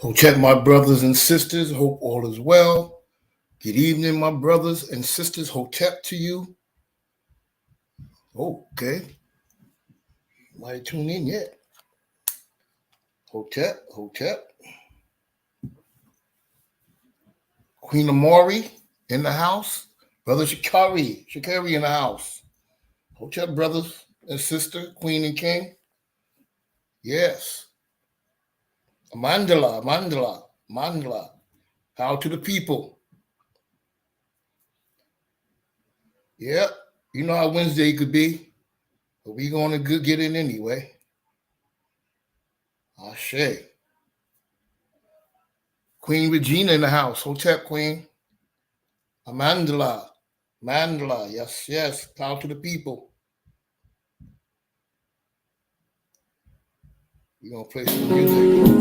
Hotep, my brothers and sisters, hope all is well. Good evening, my brothers and sisters. Hotep to you. Oh, okay. Might tune in yet. Hotep. Queen Amori in the house. Brother Shakari in the house. Hotep, brothers and sister, Queen and King. Yes. Mandala. How to the people. Yep. You know how Wednesday could be. But we going to get in anyway. Ashe. Queen Regina in the house. Hotep Queen. Mandala. Yes. Power to the people. We're going to play some music.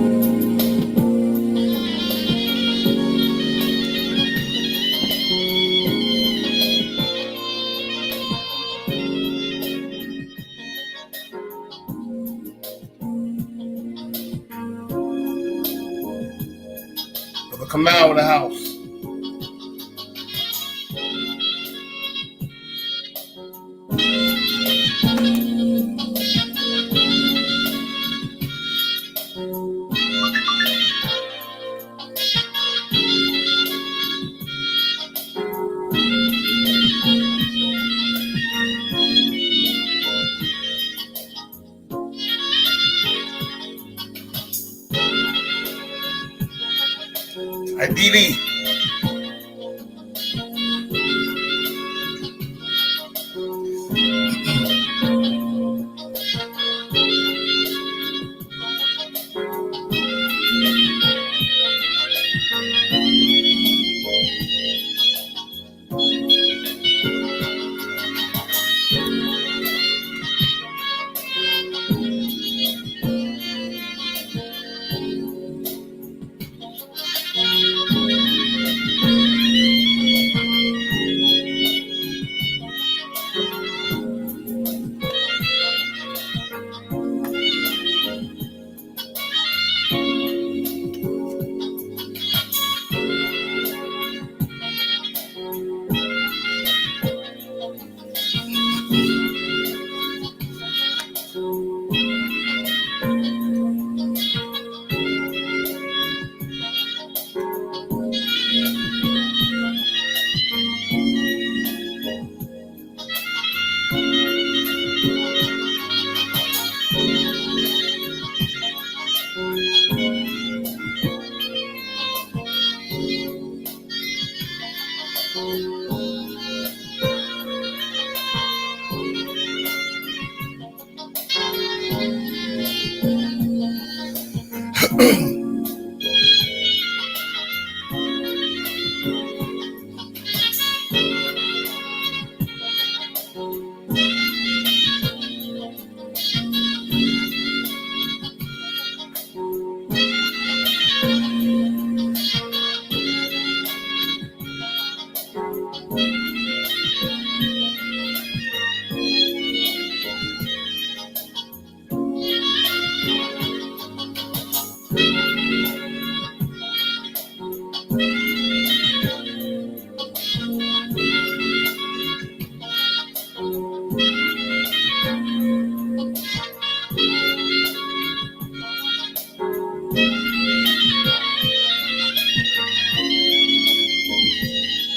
Brother Kamal in the house. Ideally.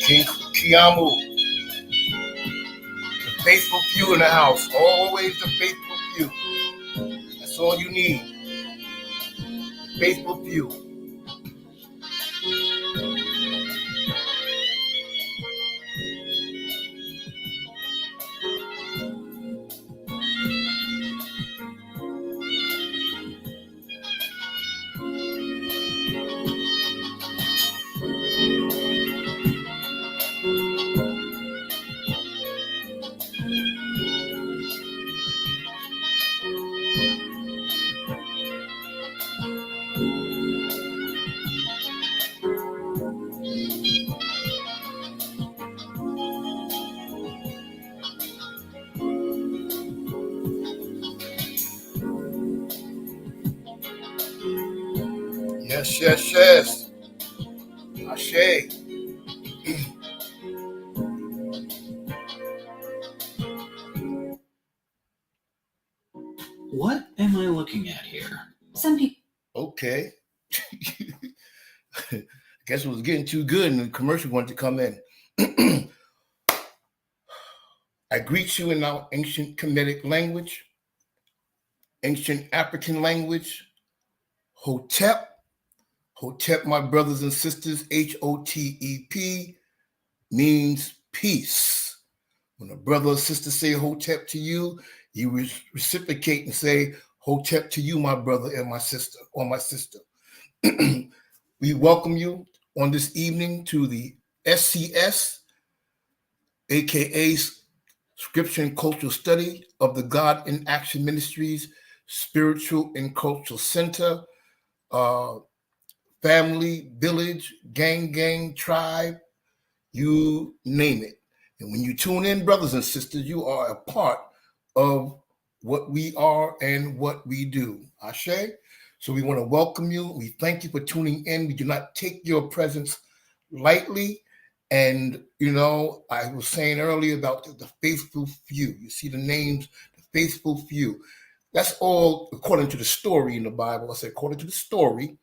King Kiamu. The faithful few in the house. Always the faithful few. That's all you need. Faithful few. Yes, yes, yes. Ashe. What am I looking at here? Some people. Okay. I guess it was getting too good and the commercial wanted to come in. I greet you in our ancient Kemetic language, ancient African language, Hotep. Hotep, my brothers and sisters, HOTEP means peace. When a brother or sister say Hotep to you, you reciprocate and say Hotep to you, my brother and my sister, or my sister. We welcome you on this evening to the SCS, aka Scripture and Cultural Study of the God in Action Ministries Spiritual and Cultural Center, family, village, gang, tribe, you name it. And when you tune in, brothers and sisters, you are a part of what we are and what we do. Ashe. So we want to welcome you. We thank you for tuning in. We do not take your presence lightly. And, I was saying earlier about the faithful few. You see the names, the faithful few. That's all according to the story in the Bible. I say according to the story.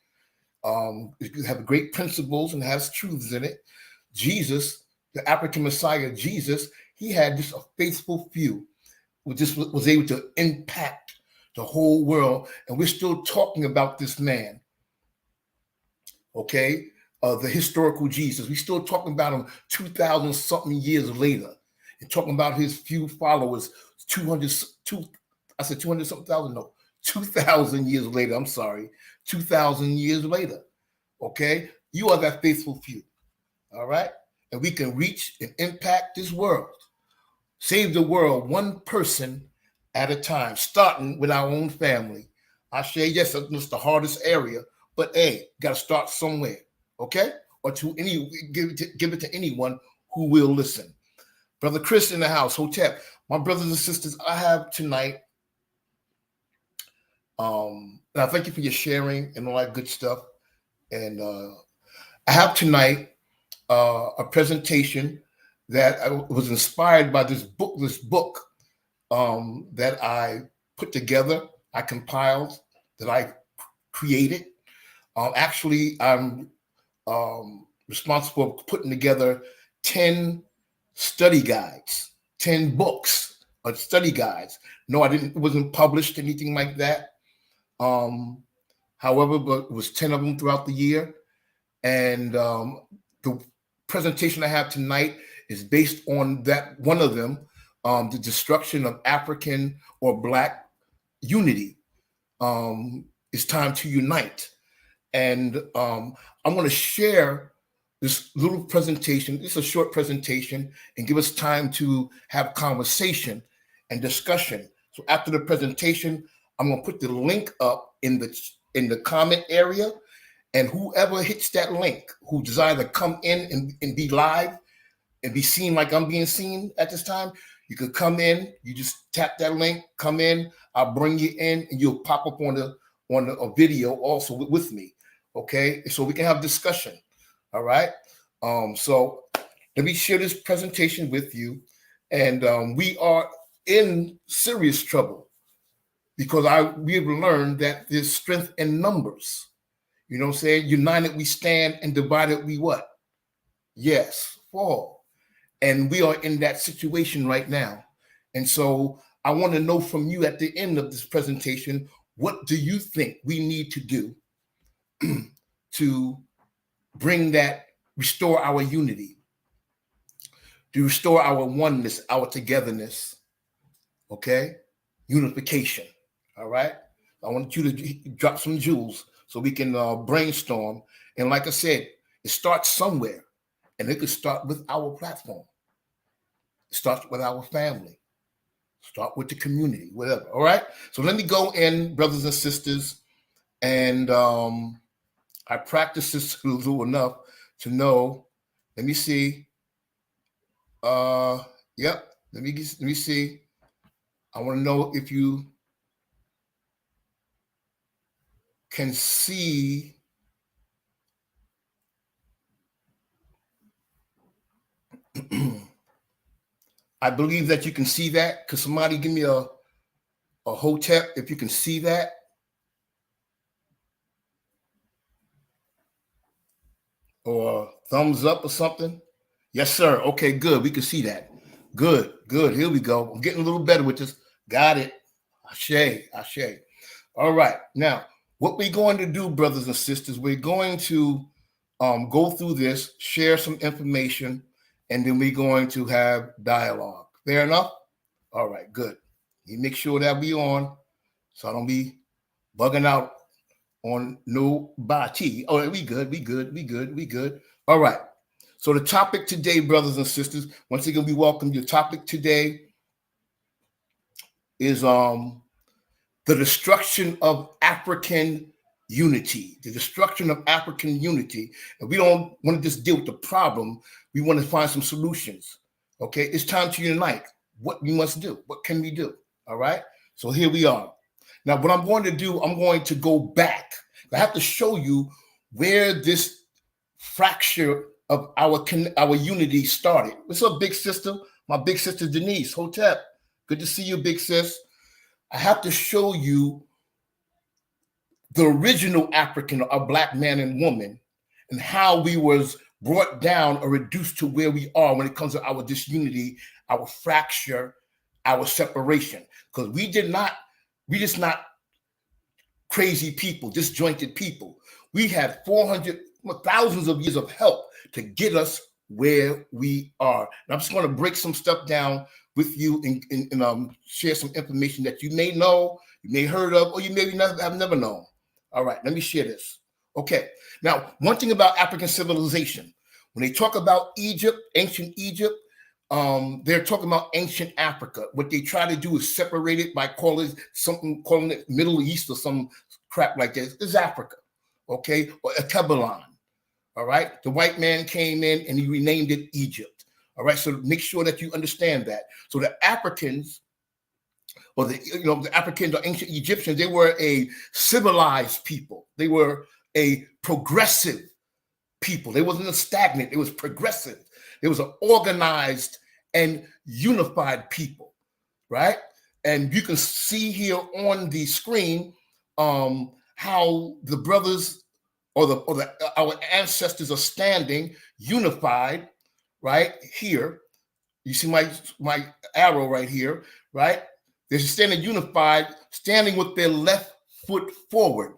It have great principles and has truths in it. Jesus, the African Messiah, Jesus, he had just a faithful few who just was able to impact the whole world. And we're still talking about this man, okay? The historical Jesus. We're still talking about him 2,000 something years later and talking about his few followers, 200 something thousand, no, 2,000 years later. I'm sorry, 2,000 years later, okay? You are that faithful few. All right. And we can reach and impact this world, save the world one person at a time, starting with our own family. I say, yes, it's the hardest area, but hey, got to start somewhere. Okay. Or to give it to anyone who will listen. Brother Chris in the house, Hotep. My brothers and sisters, I have tonight. And I thank you for your sharing and all that good stuff. And I have tonight a presentation that was inspired by this book that I put together, I compiled, that I created. Actually, I'm responsible for putting together 10 study guides, 10 books of study guides. No, it wasn't published, anything like that. However, but it was 10 of them throughout the year. And the presentation I have tonight is based on that one of them, the destruction of African or Black unity. It's time to unite. And I'm going to share this little presentation. It's a short presentation and give us time to have conversation and discussion. So after the presentation, I'm going to put the link up in the comment area. And whoever hits that link, who desire to come in and be live and be seen like I'm being seen at this time, you can come in. You just tap that link, come in. I'll bring you in, and you'll pop up on a video also with me. Okay, so we can have discussion. All right. So let me share this presentation with you, and we are in serious trouble because we have learned that there's strength in numbers. You know what I'm saying? United we stand and divided we what? Yes, fall. And we are in that situation right now. And so I want to know from you at the end of this presentation, what do you think we need to do to restore our unity, to restore our oneness, our togetherness, okay? Unification, all right? I want you to drop some jewels so we can brainstorm. And like I said, it starts somewhere, and it could start with our platform. It starts with our family. Start with the community, whatever. All right. So let me go in, brothers and sisters, and I practiced this a little enough to know. Let me see. Yep. Let me see. I want to know if you can see I believe that you can see that. Could somebody give me a hotep if you can see that? Or thumbs up or something? Yes, sir. Okay, good. We can see that. Good, good. Here we go. I'm getting a little better with this. Got it. Ashe, ashe. All right. Now, what we're going to do, brothers and sisters, we're going to go through this, share some information, and then we're going to have dialogue. Fair enough? All right, good. You make sure that we on, so I don't be bugging out on nobody. Oh, we good. All right. So the topic today, brothers and sisters, once again, we welcome you. Topic today is the destruction of African unity, the destruction of African unity. And we don't want to just deal with the problem. We want to find some solutions. Okay, it's time to unite. What we must do. What can we do? All right. So here we are. Now, what I'm going to do, I'm going to go back. I have to show you where this fracture of our unity started. What's up, big sister? My big sister Denise, Hotep. Good to see you, big sis. I have to show you the original African, or black man and woman, and how we was brought down or reduced to where we are when it comes to our disunity, our fracture, our separation. Because we just not crazy people, disjointed people. We had thousands of years of help to get us where we are. And I'm just going to break some stuff down with you and share some information that you may know, you may heard of, or you maybe have never known. All right, let me share this. Okay, now one thing about African civilization, when they talk about Egypt, ancient Egypt, they're talking about ancient Africa. What they try to do is separate it by calling it Middle East or some crap like this. It's Africa, okay, or Etebalon. All right, the white man came in and he renamed it Egypt. All right, so make sure that you understand that. So the Africans, or the Africans or ancient Egyptians, they were a civilized people. They were a progressive people. They wasn't a stagnant. It was progressive. It was an organized and unified people, right? And you can see here on the screen how the brothers or our ancestors are standing unified, right here. You see my arrow right here, right? They're standing unified, standing with their left foot forward.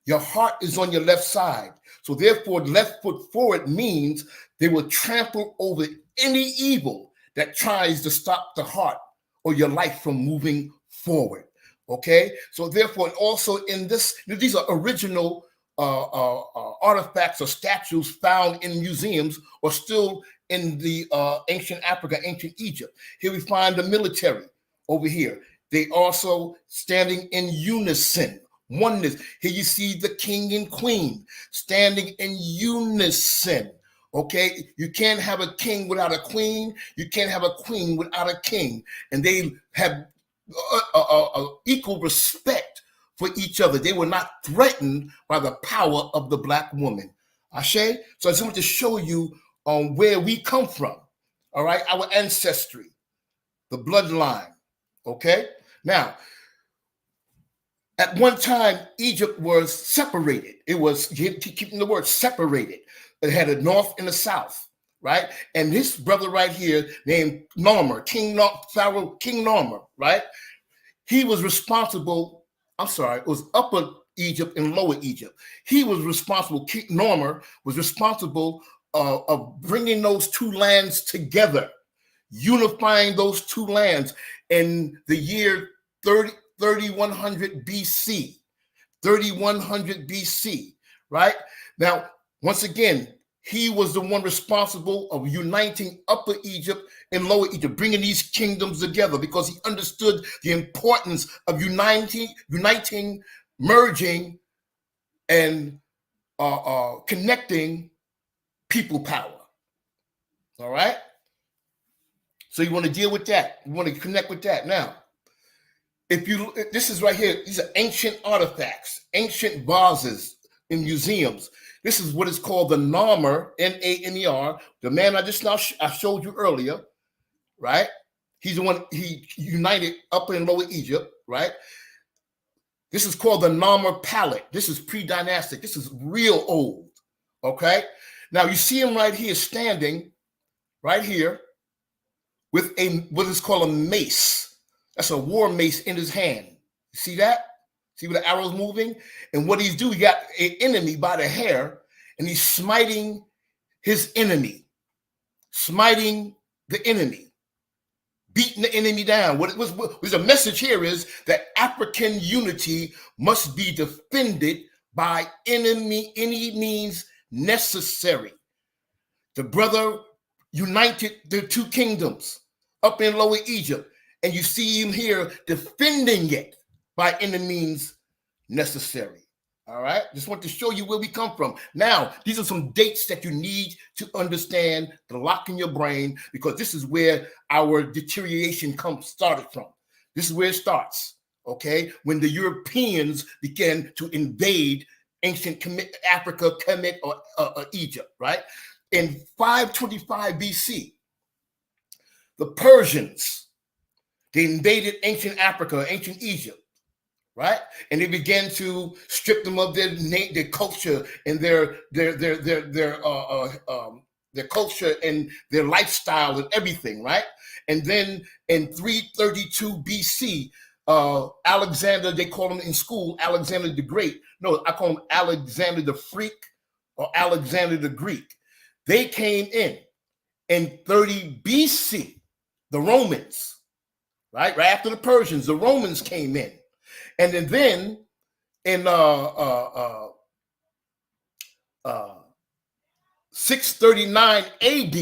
Your heart is on your left side. So therefore, left foot forward means they will trample over any evil that tries to stop the heart or your life from moving forward. Okay? So therefore, also in this, these are original artifacts or statues found in museums or still in the ancient Africa, ancient Egypt. Here we find the military over here. They also standing in unison, oneness. Here you see the king and queen standing in unison. Okay, you can't have a king without a queen. You can't have a queen without a king. And they have equal respect for each other. They were not threatened by the power of the black woman. Ashe? So I just want to show you where we come from. All right, our ancestry, the bloodline. Okay? Now, at one time, Egypt was separated. It was, keeping the word separated. It had a north and a south, right? And this brother right here named Narmer, Pharaoh King Narmer, right? He was responsible, it was Upper Egypt and Lower Egypt. He was responsible, King Narmer was responsible of bringing those two lands together, unifying those two lands in the year 3100 BC, 3100 BC, right? Now, once again, he was the one responsible of uniting Upper Egypt and Lower Egypt, bringing these kingdoms together because he understood the importance of uniting, merging, and connecting people power. All right? So you want to deal with that. You want to connect with that. Now, this is right here, these are ancient artifacts, ancient vases in museums. This is what is called the Narmer, N-A-M-E-R, the man I showed you earlier, right? He's the one he united Upper and Lower Egypt, right? This is called the Narmer Palette. This is pre-dynastic. This is real old, okay? Now you see him right here standing right here with what is called a mace. That's a war mace in his hand. You see that? See where the arrow's moving? And what he's doing, he got an enemy by the hair, and he's smiting his enemy, smiting the enemy, beating the enemy down. What was the message here is that African unity must be defended by any means necessary. The brother united the two kingdoms, Upper and Lower Egypt, and you see him here defending it by any means necessary. All right, just want to show you where we come from. Now, these are some dates that you need to understand, to lock in your brain, because this is where our deterioration started from. This is where it starts, okay? When the Europeans began to invade ancient Africa, Kemet, or Egypt, right? In 525 BC, the Persians, they invaded ancient Africa, ancient Egypt, right? And they began to strip them of their culture and their culture and their lifestyle and everything, right? And then in 332 BC, Alexander, they call him in school Alexander the Great. No, I call him Alexander the Freak or Alexander the Greek. They came in 30 BC, the Romans, right after the Persians, the Romans came in. And then in 639 AD,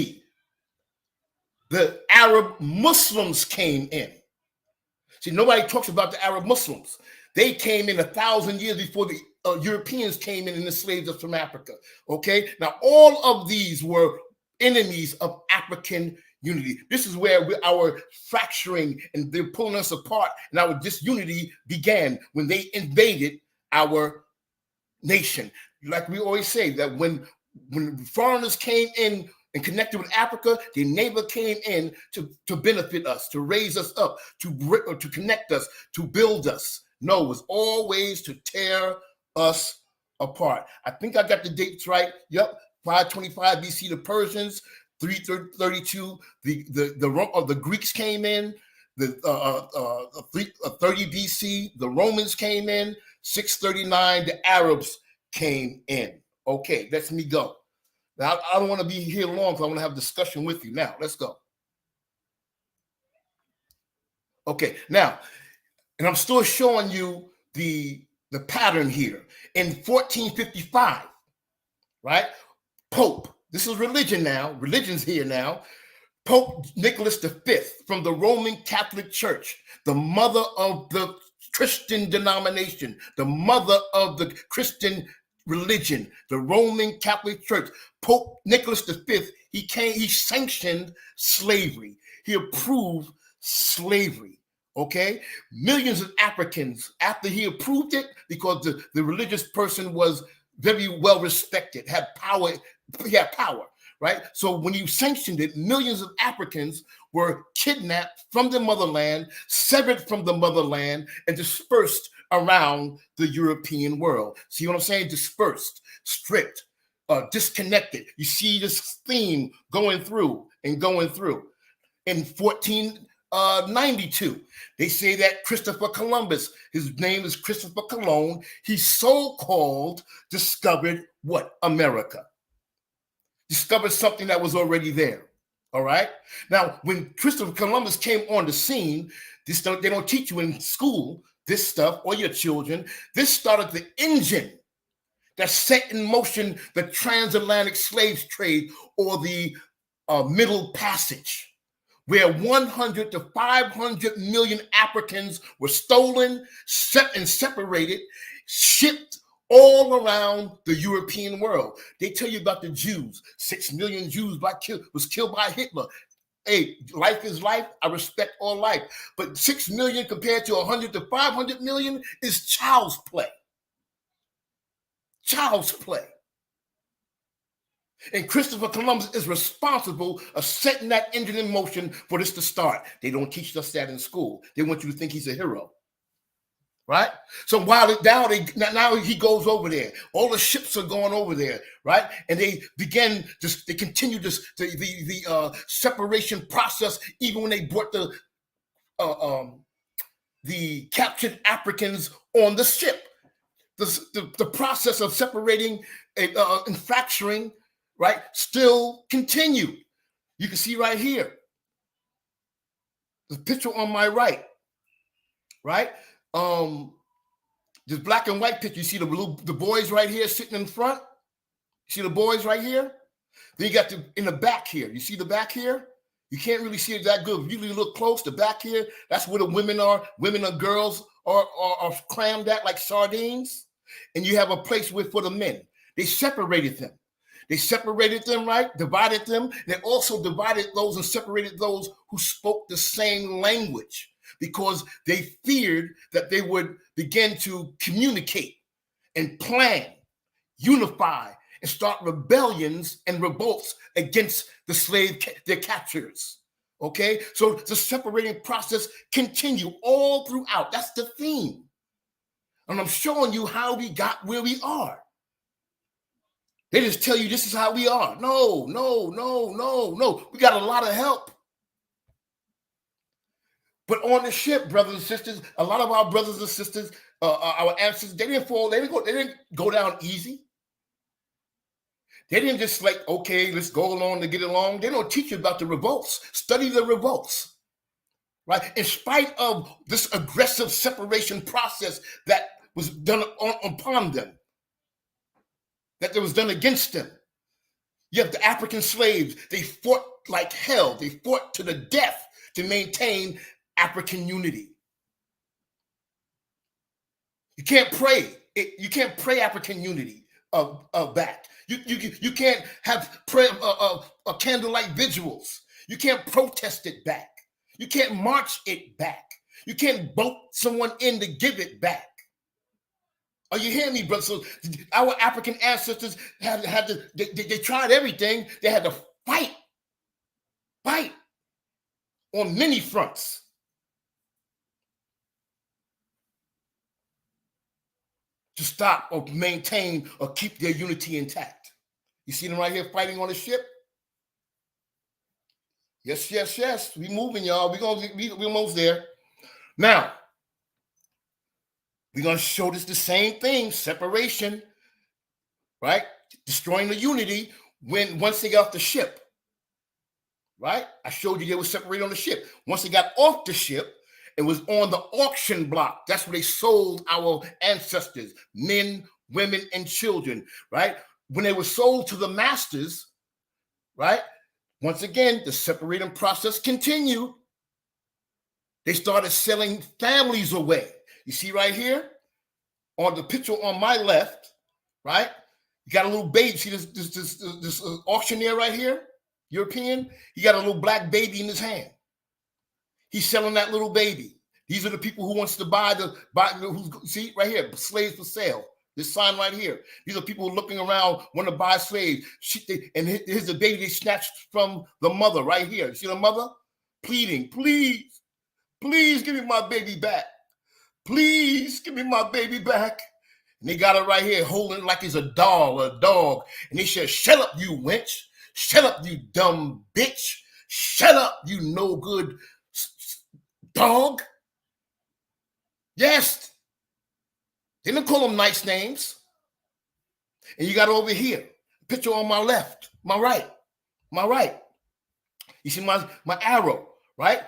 the Arab Muslims came in. See, nobody talks about the Arab Muslims. They came in 1,000 years before the Europeans came in and enslaved us from Africa. Okay, now all of these were enemies of African unity. This is where our fracturing and they're pulling us apart, and our disunity began when they invaded our nation. Like we always say, that when foreigners came in and connected with Africa, they never came in to benefit us, to raise us up, to connect us, to build us. No, it was always to tear us apart. I think I got the dates right. Yep, 525 BC, the Persians. 332, the Greeks came in. The 30 BC, the Romans came in. 639, the Arabs came in. Okay, let me go. Now I don't want to be here long because I want to have a discussion with you. Now let's go. Okay, now, and I'm still showing you the pattern here. In 1455, right? Pope. This is religion now. Religion's here now. Pope Nicholas V from the Roman Catholic Church, the mother of the Christian denomination, the mother of the Christian religion, the Roman Catholic Church. Pope Nicholas V, he sanctioned slavery. He approved slavery. Okay, millions of Africans, after he approved it, because the religious person was very well respected, had power. He had power, right? So when you sanctioned it, millions of Africans were kidnapped from the motherland, severed from the motherland, and dispersed around the European world. See what I'm saying? Dispersed, stripped, disconnected. You see this theme going through and going through. In 1492, they say that Christopher Columbus, his name is Christopher Colon, he so-called discovered what? America. Discovered something that was already there. All right. Now, when Christopher Columbus came on the scene, they don't teach you in school this stuff or your children. This started the engine that set in motion the transatlantic slave trade, or the Middle Passage, where 100 to 500 million Africans were stolen, separated, shipped all around the European world. They tell you about the Jews. 6 million Jews was killed by Hitler. Hey, life is life. I respect all life. But 6 million compared to 100 to 500 million is child's play. Child's play. And Christopher Columbus is responsible of setting that engine in motion for this to start. They don't teach us that in school. They want you to think he's a hero. Right? So while now he goes over there, all the ships are going over there, right? And they continue the separation process, even when they brought the captured Africans on the ship. The process of separating and fracturing, right, still continued. You can see right here, the picture on my right, right? This black and white picture, you see the boys right here sitting in front? You see the boys right here? Then you got in the back here. You see the back here? You can't really see it that good. If you really look close, the back here, that's where the women are. Women and girls are crammed at like sardines. And you have a place for the men. They separated them. They separated them, right? Divided them. They also divided those and separated those who spoke the same language, because they feared that they would begin to communicate and plan, unify, and start rebellions and revolts against their captors. Okay, so the separating process continued all throughout. That's the theme. And I'm showing you how we got where we are. They just tell you this is how we are. No. We got a lot of help. But on the ship, brothers and sisters, a lot of our brothers and sisters, our ancestors, they didn't go down easy. They didn't just like, okay, let's go along to get along. They don't teach you about the revolts. Study the revolts, right? In spite of this aggressive separation process that was done upon them, that was done against them. You have the African slaves. They fought like hell. They fought to the death to maintain African unity. You can't pray. You can't pray African unity back. You can't have prayer candlelight vigils. You can't protest it back. You can't march it back. You can't vote someone in to give it back. Are you hearing me, brother? So our African ancestors they tried everything. They had to fight on many fronts. To stop or maintain or keep their unity intact. You see them right here fighting on the ship? Yes. We moving, y'all. We're almost there. Now, we're going to show this the same thing, separation, right? Destroying the unity once they got off the ship, right? I showed you they were separated on the ship. Once they got off the ship, it was on the auction block. That's where they sold our ancestors, men, women, and children, right? When they were sold to the masters, right? Once again, the separating process continued. They started selling families away. You see right here on the picture on my left, right? You got a little baby. See this auctioneer right here, European? He got a little black baby in his hand. He's selling that little baby. These are the people who wants to see right here, slaves for sale. This sign right here. These are people looking around, want to buy slaves. And here's the baby they snatched from the mother right here. You see the mother pleading, please give me my baby back. Please give me my baby back. And they got it right here, holding it like it's a doll or a dog. And they said, shut up, you wench. Shut up, you dumb bitch. Shut up, you no good dog. Yes. They didn't call them nice names. And you got over here, picture on my left, my right. You see my arrow, right?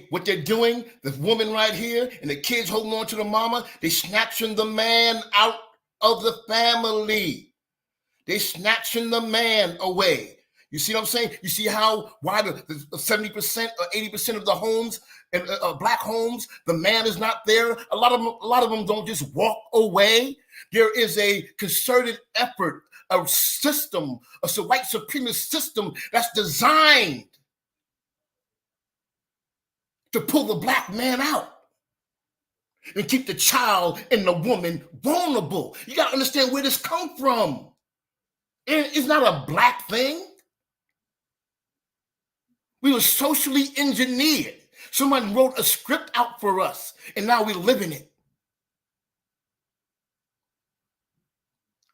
What they're doing, the woman right here and the kids holding on to the mama, they snatching the man out of the family. They snatching the man away. You see what I'm saying? You see why the 70% or 80% of the homes and black homes, the man is not there. A lot of them don't just walk away. There is a concerted effort, a system, a white supremacist system that's designed to pull the black man out and keep the child and the woman vulnerable. You got to understand where this comes from. And it's not a black thing. We were socially engineered. Someone wrote a script out for us, and now we live in it.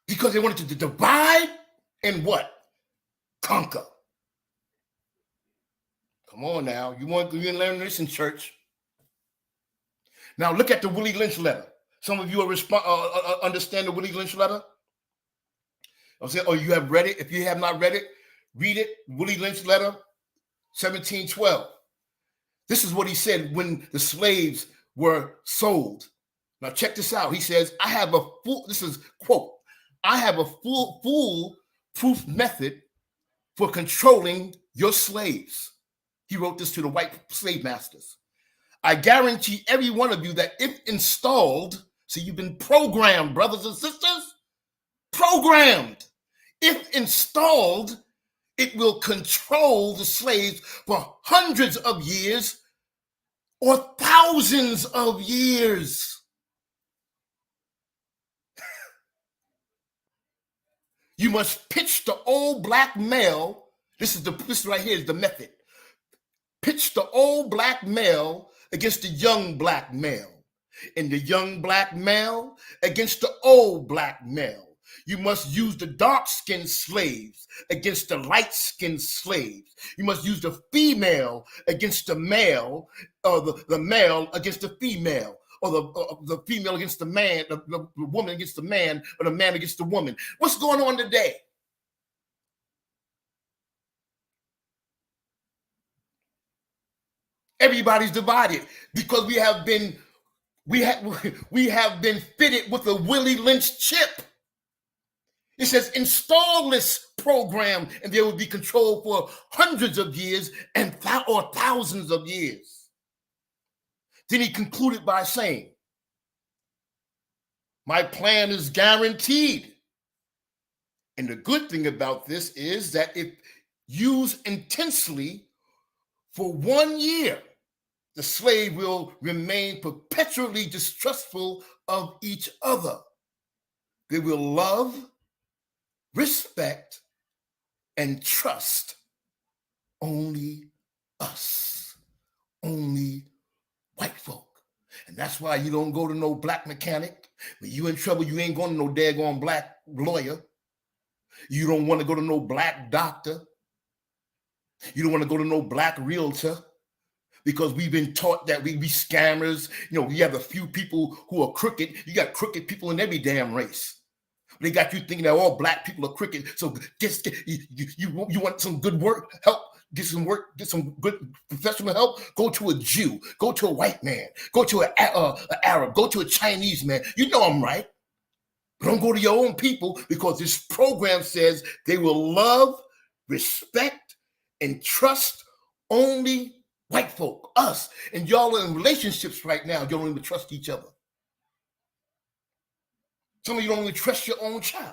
Because they wanted to divide and what? Conquer. Come on now. You didn't learn this in church. Now look at the Willie Lynch letter. Some of you understand the Willie Lynch letter. I'm saying, oh, you have read it. If you have not read it, read it. Willie Lynch letter, 1712. This is what he said when the slaves were sold. Now check this out. He says, I have a foolproof method for controlling your slaves. He wrote this to the white slave masters. I guarantee every one of you that if installed, so you've been programmed, brothers and sisters, programmed. If installed, it will control the slaves for hundreds of years or thousands of years. You must pitch the old black male. This right here is the method. Pitch the old black male against the young black male, and the young black male against the old black male. You must use the dark-skinned slaves against the light-skinned slaves. You must use the female against the male, or the male against the female, or the female against the man, the woman against the man, or the man against the woman. What's going on today? Everybody's divided because we have been fitted with a Willie Lynch chip. It says install this program and there will be control for hundreds of years or thousands of years. Then he concluded by saying, my plan is guaranteed. And the good thing about this is that if used intensely for 1 year, the slave will remain perpetually distrustful of each other. They will love, respect, and trust only us, only white folk. And that's why you don't go to no black mechanic. When you in trouble, you ain't going to no daggone black lawyer. You don't want to go to no black doctor. You don't want to go to no black realtor. Because we've been taught that we scammers. You know, we have a few people who are crooked. You got crooked people in every damn race. They got you thinking that all black people are crooked. So you want some good work, help, get some work, get some good professional help, go to a Jew, go to a white man, go to an Arab, go to a Chinese man. You know I'm right. But don't go to your own people because this program says they will love, respect, and trust only white folk, us. And y'all are in relationships right now. You don't even trust each other. Some of you don't even trust your own child.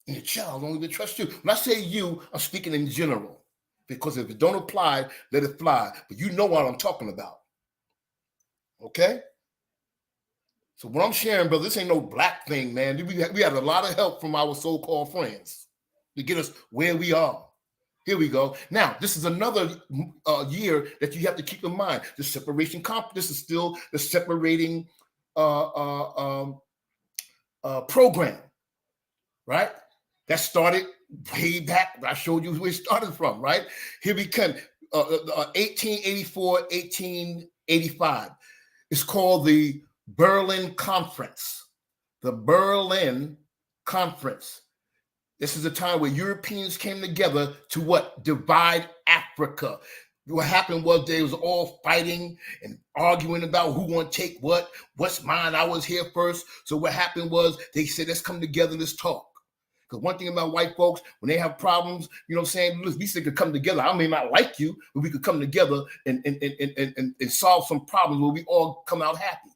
And your child don't even trust you. When I say you, I'm speaking in general. Because if it don't apply, let it fly. But you know what I'm talking about. Okay? So what I'm sharing, brother, this ain't no black thing, man. We had a lot of help from our so-called friends to get us where we are. Here we go. Now, this is another year that you have to keep in mind. The separation this is still the separating program, right? That started way back. I showed you where it started from, right? Here we come, 1884, 1885. It's called the Berlin Conference. The Berlin Conference. This is a time where Europeans came together to what? Divide Africa. What happened was they was all fighting and arguing about who want to take what's mine. I was here first. So what happened was they said, let's come together, let's talk. Because one thing about white folks, when they have problems, you know what I'm saying? At least they could come together. I may not like you, but we could come together and solve some problems where we all come out happy.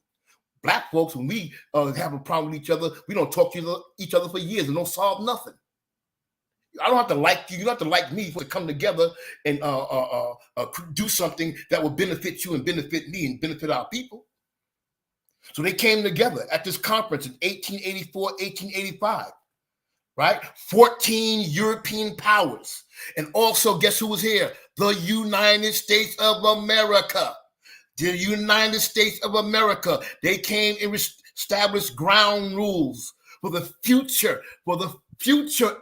Black folks, when we have a problem with each other, we don't talk to each other for years and don't solve nothing. I don't have to like you. You don't have to like me to come together and do something that will benefit you and benefit me and benefit our people. So they came together at this conference in 1884, 1885. right? 14 European powers. And also, guess who was here? The United States of America. The United States of America. They came and established ground rules for the future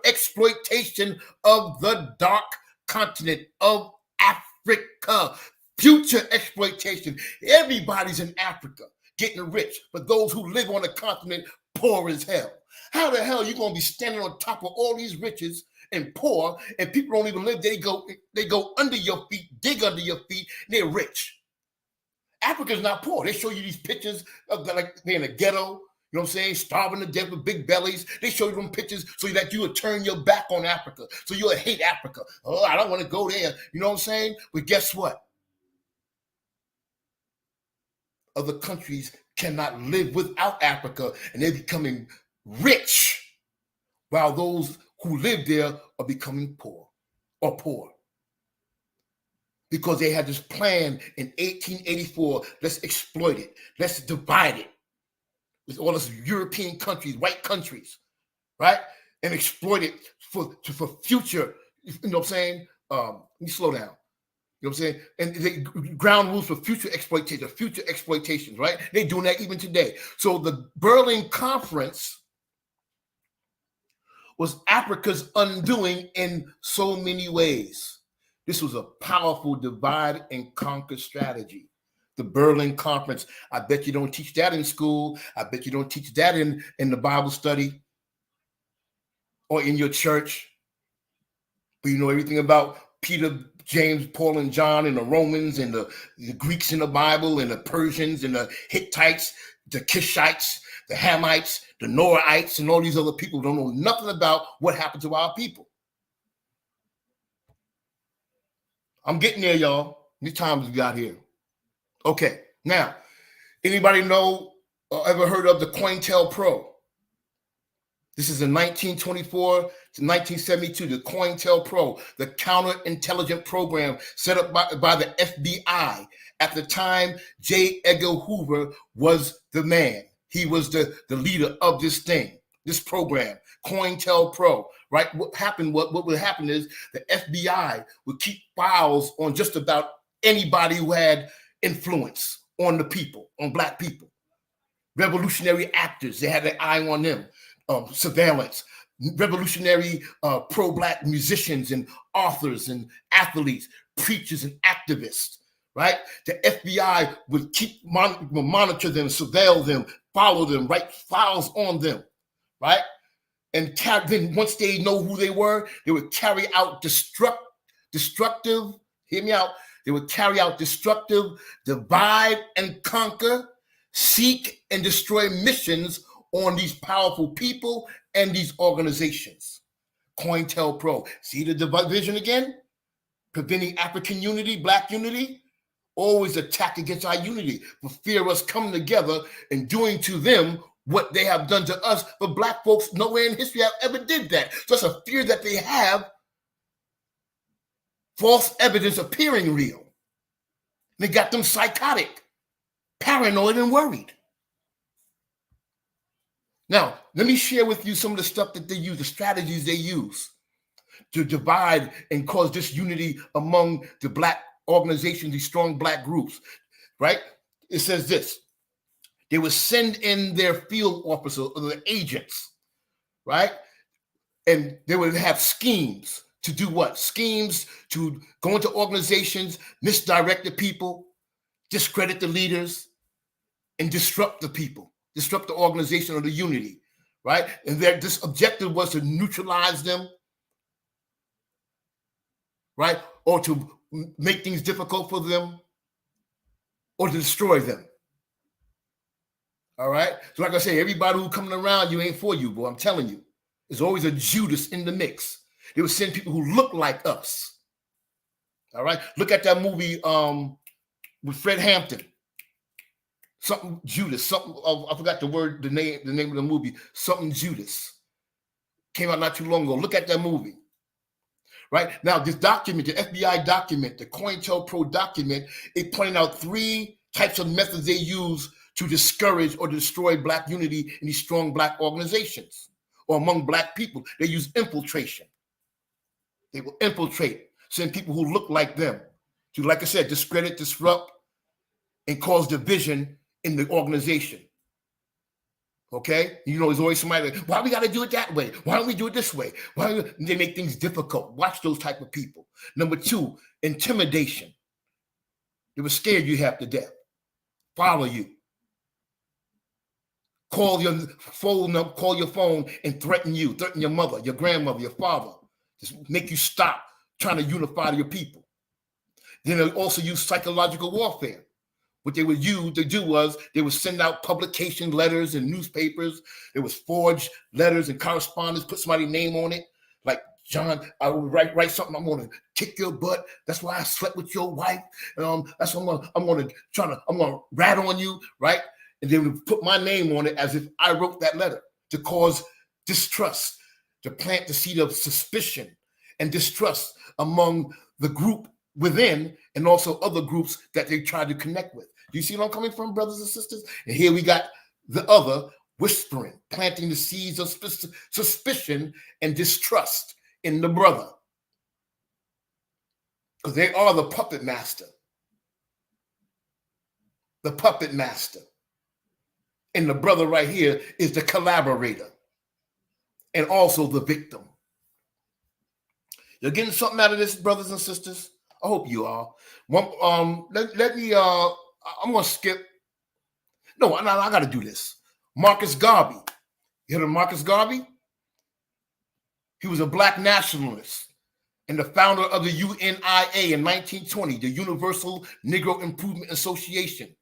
exploitation of the dark continent of Africa. Future exploitation. Everybody's in Africa getting rich, but those who live on the continent poor as hell. How the hell are you going to be standing on top of all these riches and poor, and people don't even live? They go under your feet, dig under your feet, and they're rich. Africa's not poor. They show you these pictures of like they're in a ghetto, you know what I'm saying, starving to death with big bellies. They show you them pictures so that you would turn your back on Africa, so you would hate Africa. Oh, I don't want to go there. You know what I'm saying? But guess what? Other countries cannot live without Africa, and they're becoming rich, while those who live there are becoming poor. Because they had this plan in 1884, let's exploit it, let's divide it with all these European countries, white countries, right? And exploit it for future, you know what I'm saying? Let me slow down. You know what I'm saying? And they ground rules for future exploitations, right? They're doing that even today. So the Berlin Conference was Africa's undoing in so many ways. This was a powerful divide and conquer strategy. The Berlin Conference. I bet you don't teach that in school. I bet you don't teach that in the Bible study or in your church. But you know everything about Peter, James, Paul, and John, and the Romans, and the Greeks in the Bible, and the Persians, and the Hittites, the Kishites, the Hamites, the Noahites, and all these other people don't know nothing about what happened to our people. I'm getting there, y'all. These times we got here. Okay, now, anybody know or ever heard of the COINTELPRO? This is in 1924 to 1972, the COINTELPRO, the counterintelligence program set up by the FBI. At the time, J. Edgar Hoover was the man. He was the leader of this thing, this program, COINTELPRO, right? What would happen is the FBI would keep files on just about anybody who had influence on the people, on Black people. Revolutionary actors, they had their eye on them. Surveillance, revolutionary pro-Black musicians and authors and athletes, preachers and activists, right? The FBI would keep monitor them, surveil them, follow them, write files on them, right? And then once they know who they were, they would carry out destructive, hear me out, they would carry out destructive, divide and conquer, seek and destroy missions on these powerful people and these organizations. COINTELPRO. See the division again? Preventing African unity, Black unity, always attack against our unity for fear of us coming together and doing to them what they have done to us. But Black folks nowhere in history have ever did that. So it's a fear that they have, false evidence appearing real. They got them psychotic, paranoid, and worried. Now, let me share with you some of the stuff that they use, the strategies they use to divide and cause disunity among the Black organizations, these strong Black groups, right? It says this. They would send in their field officers or the agents, right? And they would have schemes to do what? Schemes to go into organizations, misdirect the people, discredit the leaders, and disrupt the people. Disrupt the organization or the unity, right? And this objective was to neutralize them, right? Or to make things difficult for them, or to destroy them. All right? So like I say, everybody who coming around you ain't for you, boy. I'm telling you. There's always a Judas in the mix. They would send people who look like us. All right? Look at that movie with Fred Hampton. Something Judas, something I forgot the name of the movie, something Judas. Came out not too long ago. Look at that movie. Right? Now, this document, the FBI document, the COINTELPRO document, it pointed out 3 types of methods they use to discourage or destroy Black unity in these strong Black organizations or among black people, they use infiltration. They will infiltrate, send people who look like them to, like I said, discredit, disrupt, and cause division in the organization. Okay? You know, there's always somebody like, why we got to do it that way? Why don't we do it this way? They make things difficult? Watch those type of people. Number two, intimidation. They will scare you half to death. Follow you. Call your phone and threaten you, threaten your mother, your grandmother, your father. Just make you stop trying to unify your people. Then they also use psychological warfare. What they would do was they would send out publication letters and newspapers. It was forged letters and correspondence, put somebody's name on it. Like, John, I would write something. I'm going to kick your butt. That's why I slept with your wife. That's what I'm going to rat on you, right? And they would put my name on it as if I wrote that letter to cause distrust, to plant the seed of suspicion and distrust among the group within and also other groups that they try to connect with. Do you see where I'm coming from, brothers and sisters? And here we got the other whispering, planting the seeds of suspicion and distrust in the brother. Because they are the puppet master. The puppet master. And the brother right here is the collaborator and also the victim. You're getting something out of this, brothers and sisters? I hope you are. I'm going to skip. No, I got to do this. Marcus Garvey. You heard of Marcus Garvey? He was a black nationalist and the founder of the UNIA in 1920, the Universal Negro Improvement Association.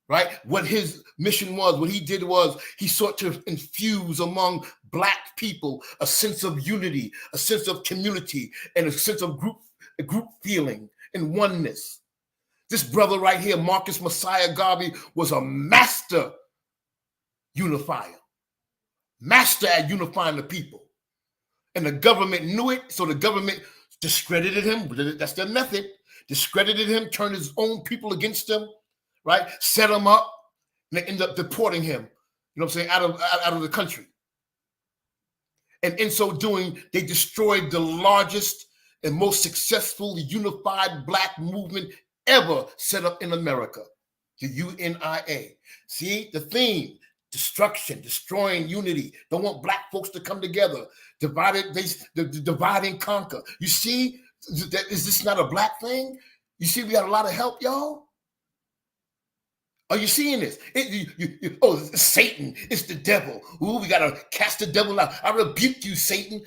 Right? What his mission was, what he did was he sought to infuse among black people a sense of unity, a sense of community, and a sense of group feeling and oneness. This brother right here, Marcus Messiah Garvey, was a master unifier, master at unifying the people. And the government knew it, so the government discredited him. That's their method. Discredited him, turned his own people against him. Right, set him up, and they end up deporting him. You know what I'm saying? Out of the country. And in so doing, they destroyed the largest and most successful unified black movement ever set up in America, the UNIA. See the theme: destruction, destroying unity. Don't want black folks to come together. Divide and conquer. You see, is this not a black thing? You see, we got a lot of help, y'all. Are you seeing this? It's Satan. It's the devil. Ooh, we got to cast the devil out. I rebuke you, Satan.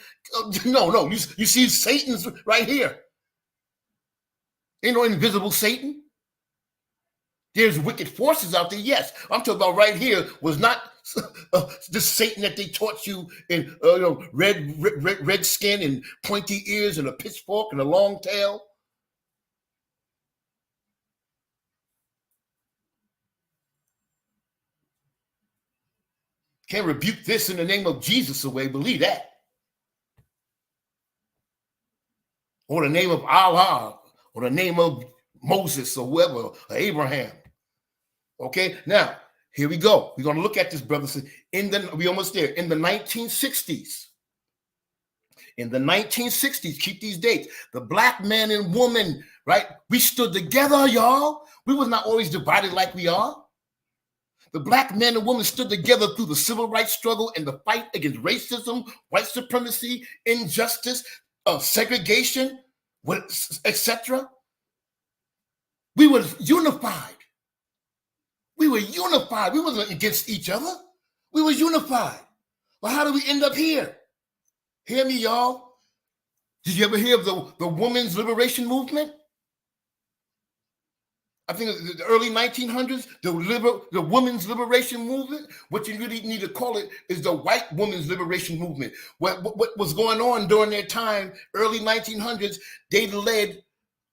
No. You see Satan's right here. Ain't no invisible Satan. There's wicked forces out there. Yes. I'm talking about right here was not the Satan that they taught you in red skin and pointy ears and a pitchfork and a long tail. Can't rebuke this in the name of Jesus away. Believe that. Or the name of Allah, or the name of Moses, or whoever, or Abraham. Okay, now, here we go. We're going to look at this, brothers. We're almost there. In the 1960s, keep these dates, the black man and woman, right? We stood together, y'all. We was not always divided like we are. The black men and women stood together through the civil rights struggle and the fight against racism, white supremacy, injustice, segregation, etc. We were unified. We wasn't against each other. We were unified. Well, how do we end up here? Hear me, y'all. Did you ever hear of the women's liberation movement? I think the early 1900s, the women's liberation movement, what you really need to call it is the white women's liberation movement. What was going on during their time, early 1900s, it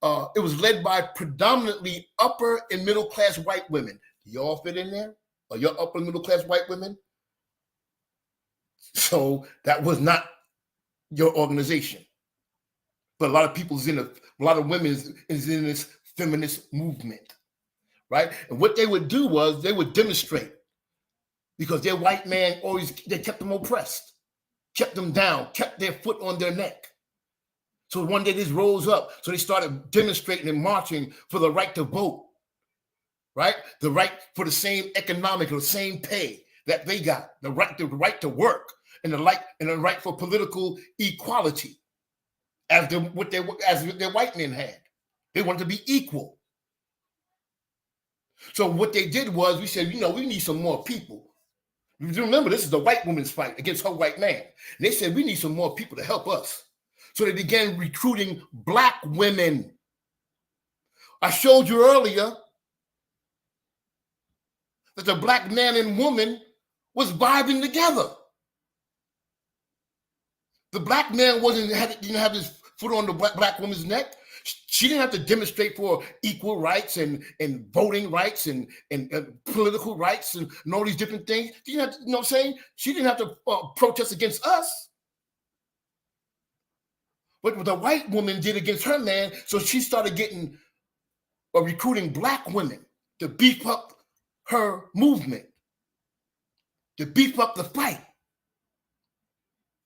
was led by predominantly upper and middle class white women. Do y'all fit in there? Are you upper and middle class white women? So that was not your organization. But a lot of women is in this feminist movement, right? And what they would do was they would demonstrate because their white man they kept them oppressed. kept them down, kept their foot on their neck. So one day this rose up. So they started demonstrating and marching for the right to vote, right? The right for the same economic or the same pay that they got, the right to work, and the right for political equality, as their white men had. They wanted to be equal. So what they did was we said, we need some more people. Remember, this is the white woman's fight against her white man. And they said, we need some more people to help us. So they began recruiting black women. I showed you earlier that the black man and woman was vibing together. The black man didn't have his foot on the black woman's neck. She didn't have to demonstrate for equal rights and voting rights and political rights and all these different things. She didn't have to, you know what I'm saying? She didn't have to protest against us. But what the white woman did against her man, so she started getting recruiting black women to beef up her movement, to beef up the fight.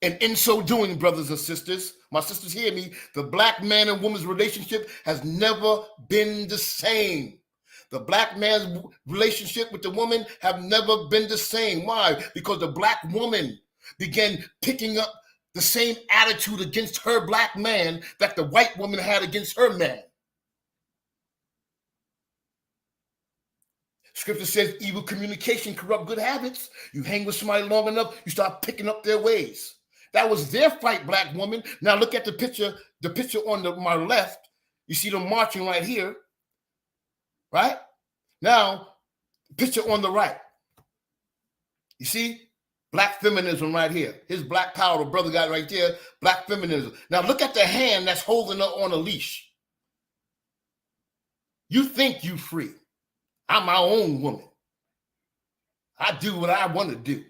And in so doing, brothers and sisters, my sisters hear me, the black man and woman's relationship has never been the same. The black man's relationship with the woman have never been the same. Why? Because the black woman began picking up the same attitude against her black man that the white woman had against her man. Scripture says evil communication corrupt good habits. You hang with somebody long enough, you start picking up their ways. That was their fight, black woman. Now look at the picture on my left. You see them marching right here, right? Now, picture on the right. You see? Black feminism right here. His black power, the brother got right there, black feminism. Now look at the hand that's holding her on a leash. You think you free. I'm my own woman. I do what I want to do.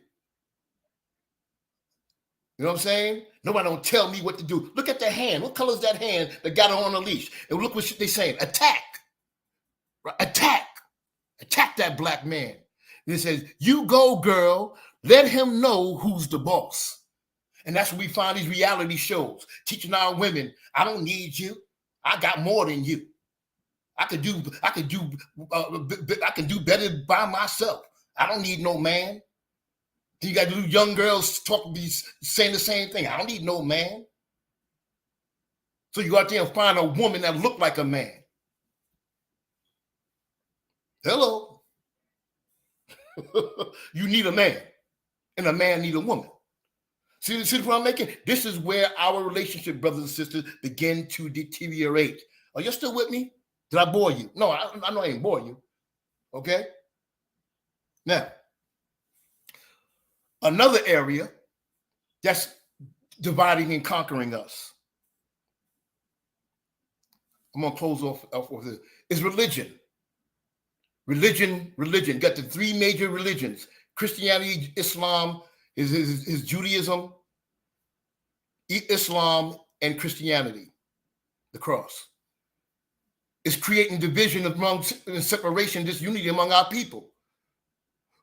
You know what I'm saying? Nobody don't tell me what to do. Look at the hand. What color is that hand that got her on a leash? And look what they're saying. Attack. Attack. Attack that black man. And it says, you go, girl. Let him know who's the boss. And that's when we find these reality shows, teaching our women, I don't need you. I got more than you. I can do better by myself. I don't need no man. You got young girls saying the same thing. I don't need no man. So you go out there and find a woman that look like a man. Hello. You need a man, and a man need a woman. See what I'm making? This is where our relationship, brothers and sisters, begin to deteriorate. Are you still with me? Did I bore you? No, I know I ain't bore you. Okay? Now, another area that's dividing and conquering us. I'm going to close off with this. Is religion. Religion. Got the three major religions. Christianity, Islam, is Judaism, Islam, and Christianity. The cross. It's creating division and separation, disunity among our people.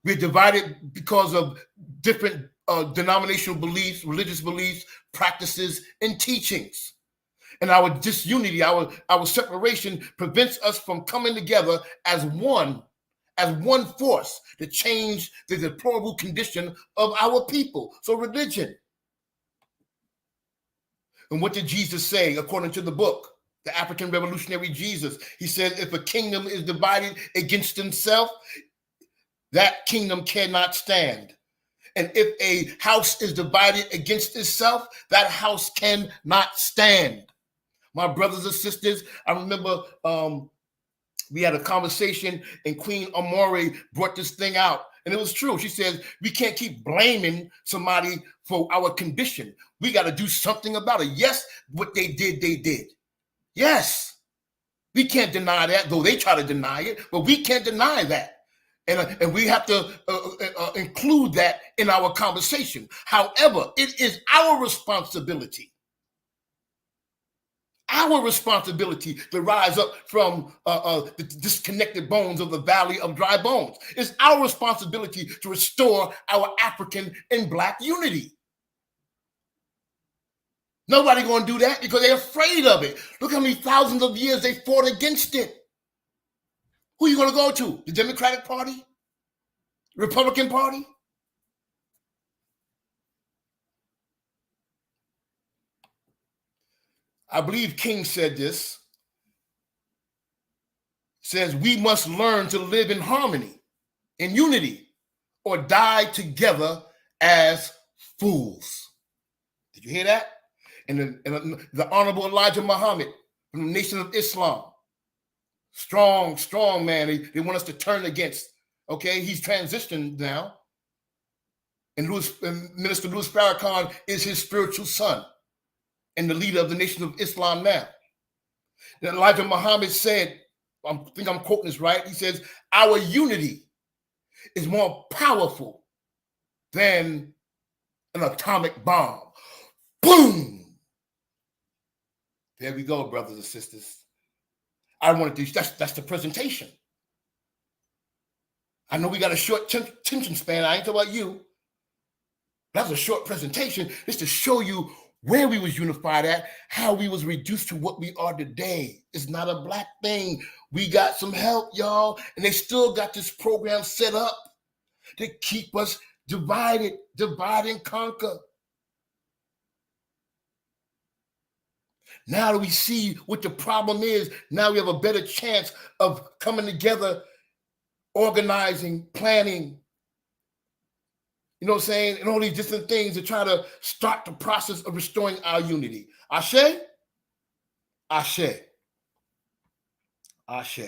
We're divided because of different denominational beliefs, religious beliefs, practices, and teachings. And our disunity, our separation prevents us from coming together as one force to change the deplorable condition of our people. So religion. And what did Jesus say according to the book? The African revolutionary Jesus. He said, if a kingdom is divided against itself, that kingdom cannot stand. And if a house is divided against itself, that house cannot stand. My brothers and sisters, I remember we had a conversation and Queen Amori brought this thing out. And it was true. She says, we can't keep blaming somebody for our condition. We got to do something about it. Yes, what they did, they did. Yes, we can't deny that, though they try to deny it, but we can't deny that. And we have to include that in our conversation. However, it is our responsibility to rise up from the disconnected bones of the valley of dry bones. It's our responsibility to restore our African and Black unity. Nobody going to do that because they're afraid of it. Look how many thousands of years they fought against it. Who are you going to go to? The Democratic Party? Republican Party? I believe King said this. Says we must learn to live in harmony, in unity, or die together as fools. Did you hear that? And the Honorable Elijah Muhammad from the Nation of Islam. Strong man. They want us to turn against. Okay, he's transitioned now. And Minister Louis Farrakhan is his spiritual son and the leader of the Nation of Islam now. And Elijah Muhammad said, I think I'm quoting this right, he says, our unity is more powerful than an atomic bomb. Boom! There we go, brothers and sisters. I wanted to, that's the presentation. I know we got a short attention span. I ain't talking about you. That was a short presentation just to show you where we was unified at, how we was reduced to what we are today. It's not a black thing. We got some help, y'all, and they still got this program set up to keep us divided, divide and conquer. Now that we see what the problem is, now we have a better chance of coming together, organizing, planning, you know what I'm saying? And all these different things to try to start the process of restoring our unity. Ashe? Ashe. Ashe.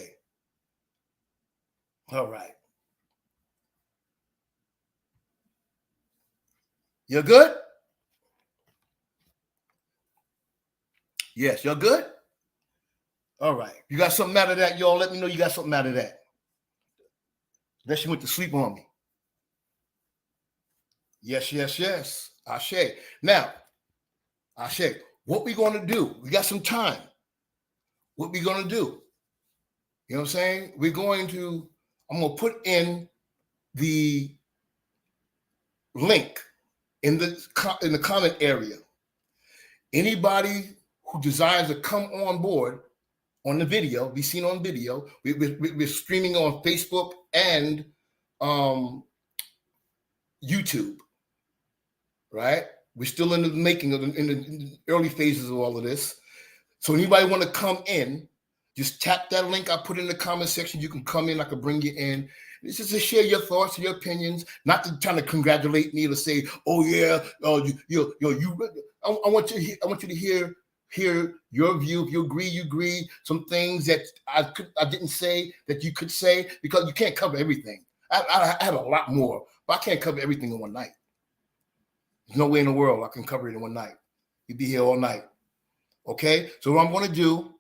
All right. You're good? Yes, you're good? All right. You got something out of that, y'all? Let me know you got something out of that. Unless you went to sleep on me. Yes. Ashe. Now, Ashe, what we going to do? We got some time. What we going to do? You know what I'm saying? I'm going to put in the link in the comment area. Anybody who desires to come on board on the video, be seen on video. We're streaming on Facebook and YouTube. Right? We're still in the making of in the early phases of all of this. So anybody want to come in, just tap that link I put in the comment section. You can come in. I can bring you in. This is to share your thoughts and your opinions, not to try to congratulate me or say, "Oh yeah, you." I want you to hear your view. If you agree, you agree. Some things that I didn't say that you could say, because you can't cover everything. I have a lot more, but I can't cover everything in one night. There's no way in the world I can cover it in one night. You'd be here all night. Okay? So what I'm going to do,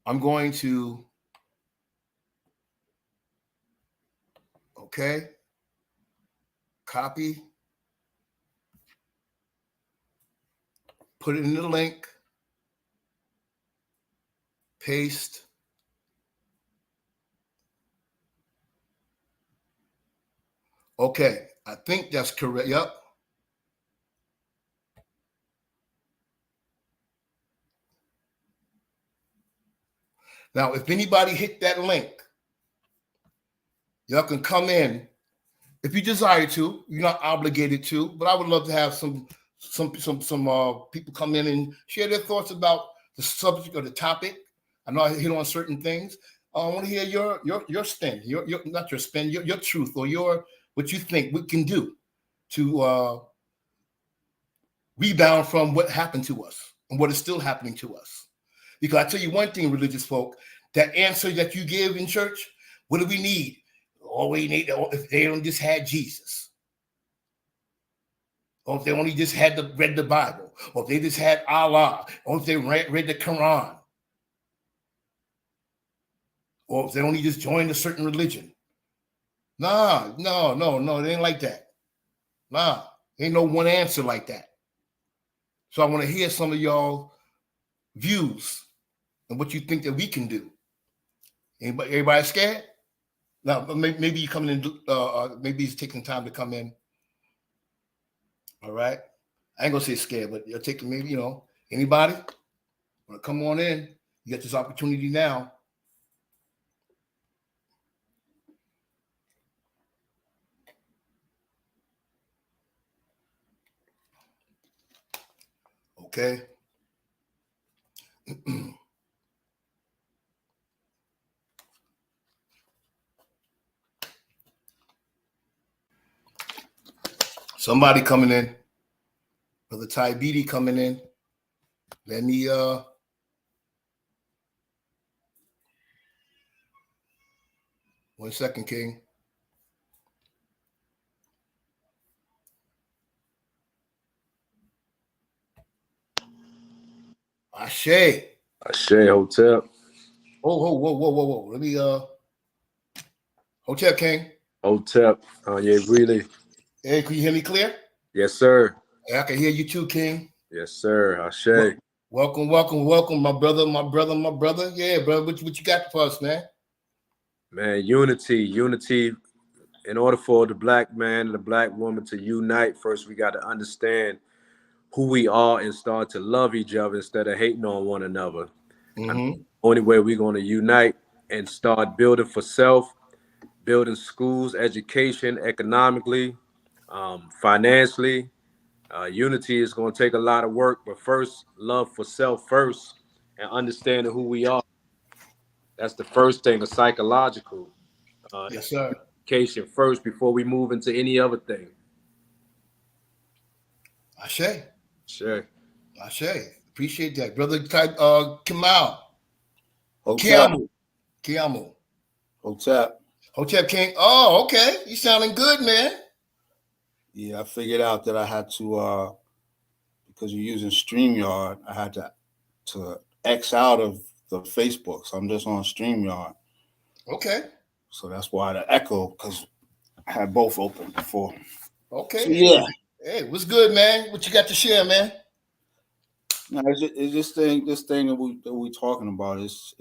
I'm going to, okay, copy, put it in the link, paste. Okay, I think that's correct. Yep. Now, if anybody hit that link, y'all can come in if you desire to. You're not obligated to, but I would love to have some people come in and share their thoughts about the subject or the topic. I know I hit on certain things. I want to hear your spin, your not your spin, your truth, or what you think we can do to rebound from what happened to us and what is still happening to us. Because I tell you one thing, religious folk, that answer that you give in church, what do we need? All we need, if they don't just had Jesus, or if they only just had read the Bible, or if they just had Allah, or if they read the Quran, or if they only just joined a certain religion. No, it ain't like that. Nah, ain't no one answer like that. So I want to hear some of y'all views and what you think that we can do. Everybody scared? Now, maybe you coming in, maybe he's taking time to come in. All right. I ain't gonna say scared, but you'll take maybe, anybody want to come on in. You get this opportunity now. Okay. Somebody coming in. Brother Ty Beatty coming in. Let me 1 second, King. Ashe. Ashe, Hotep. Whoa. Let me Hotep, King. Hotep. Yeah, really. Hey, can you hear me clear? Yes, sir. Yeah, I can hear you too, King. Yes, sir. Ashe. Welcome, my brother. Yeah, brother, what you got for us, man? Man, unity. In order for the black man and the black woman to unite, first we got to understand who we are and start to love each other instead of hating on one another. Mm-hmm. I mean, only way we're going to unite and start building for self, building schools, education, economically, financially. Unity is going to take a lot of work, but first, love for self first and understanding who we are. That's the first thing, a psychological Yes, sir. education first before we move into any other thing. Ashe. Sure. Appreciate that. Brother type Kemal. Hotep. Kiamu. Hotep King. Oh, okay. You sounding good, man. Yeah, I figured out that I had to because you're using StreamYard, I had to X out of the Facebook. So I'm just on StreamYard. Okay. So that's why the echo, because I had both open before. Okay. So, yeah. Hey, what's good, man? What you got to share, man? No, it's this thing that we talking about is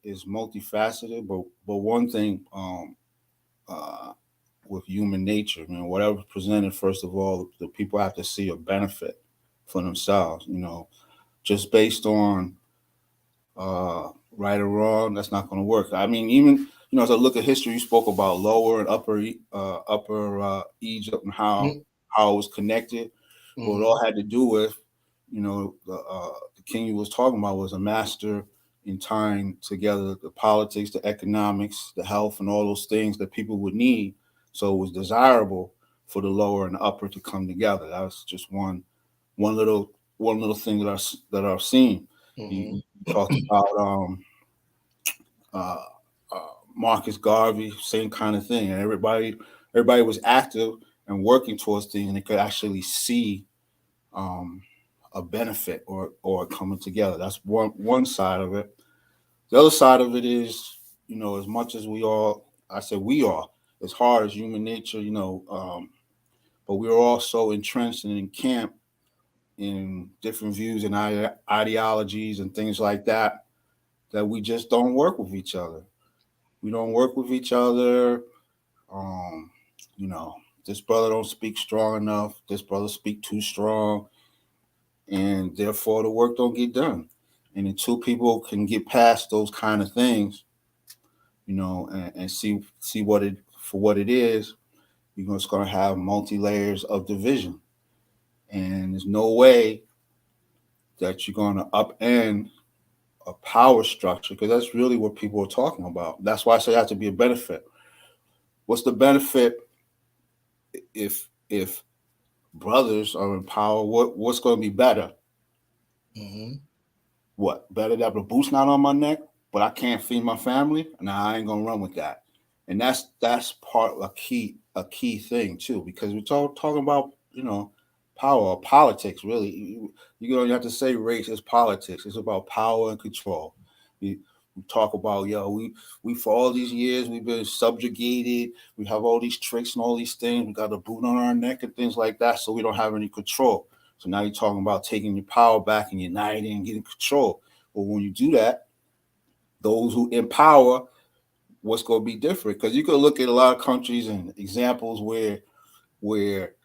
multifaceted, but one thing with human nature, whatever's presented, first of all, the people have to see a benefit for themselves, just based on right or wrong, that's not going to work. I mean, even as I look at history, you spoke about lower and upper Egypt and how it was connected. Mm-hmm. What it all had to do with, the king you was talking about was a master in tying together the politics, the economics, the health, and all those things that people would need. So it was desirable for the lower and the upper to come together. That was just one little thing that I've seen. Mm-hmm. You talked about Marcus Garvey, same kind of thing, and everybody was active and working towards things, and they could actually see a benefit or coming together. That's one side of it. The other side of it is, as much as we are, as hard as human nature, but we're also entrenched and in camp in different views and ideologies and things like that we just don't work with each other. We don't work with each other. This brother don't speak strong enough. This brother speak too strong. And therefore the work don't get done. And the two people can get past those kind of things, and see what it is, you're just going to have multi-layers of division. And there's no way that you're going to upend a power structure, because that's really what people are talking about. That's why I say it has to be a benefit. What's the benefit if brothers are in power? What's going to be better? Mm-hmm. What, better that the boot's not on my neck, but I can't feed my family? Nah, I ain't gonna run with that. And that's part a key thing too, because we're talking about power or politics. Really, you don't have to say race. It's politics. It's about power and control. We talk about we for all these years we've been subjugated. We have all these tricks and all these things. We got a boot on our neck and things like that, so we don't have any control. So now you're talking about taking your power back and uniting and getting control. But when you do that, those who in power, what's going to be different? Because you could look at a lot of countries and examples where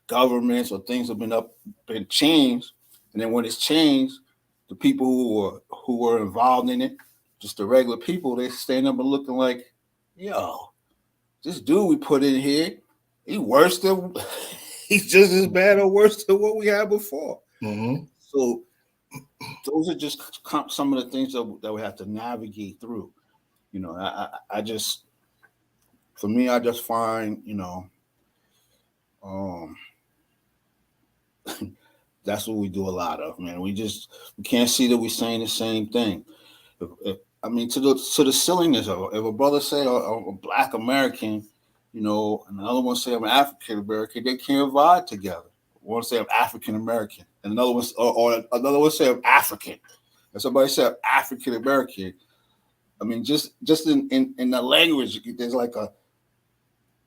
governments or things have been changed, and then when it's changed, the people who were involved in it, just the regular people, they stand up and looking like, yo, this dude we put in here, he worse than he's just as bad or worse than what we had before. Mm-hmm. So those are just some of the things that we have to navigate through. You know, I just, for me, I just find, you know, that's what we do a lot of, man. We can't see that we're saying the same thing. I mean, to the silliness of it. If a brother say a Black American, you know, and another one say I'm African American, they can't vibe together. One say I'm African American, and another one or another one say I'm African, and somebody say I'm African American. I mean, just in the language, there's like a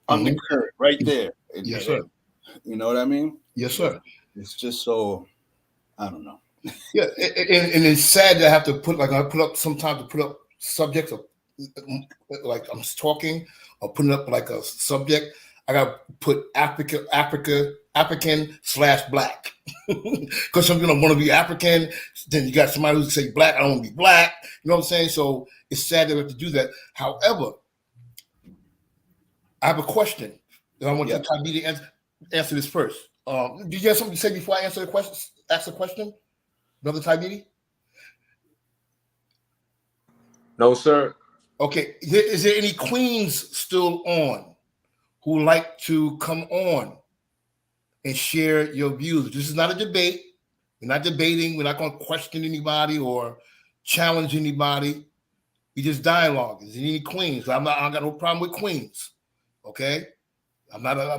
undercurrent right there. Yes, sir. You know what I mean? Yes, sir. It's just so, I don't know. Yeah, and it's sad to have to put sometimes to put up subjects of, like I'm talking or putting up like a subject. I got to put African / Black because some people don't want to be African. Then you got somebody who say Black. I don't want to be Black. You know what I'm saying? So it's sad that we have to do that. However, I have a question. And I want you to answer this first. Do you have something to say before I answer the question? Ask the question, Brother Tybidi? No, sir. Okay. Is there any queens still on who like to come on and share your views? This is not a debate. We're not debating. We're not going to question anybody or challenge anybody. We just dialogue. Is there any queens? I got no problem with queens. Okay. I'm not a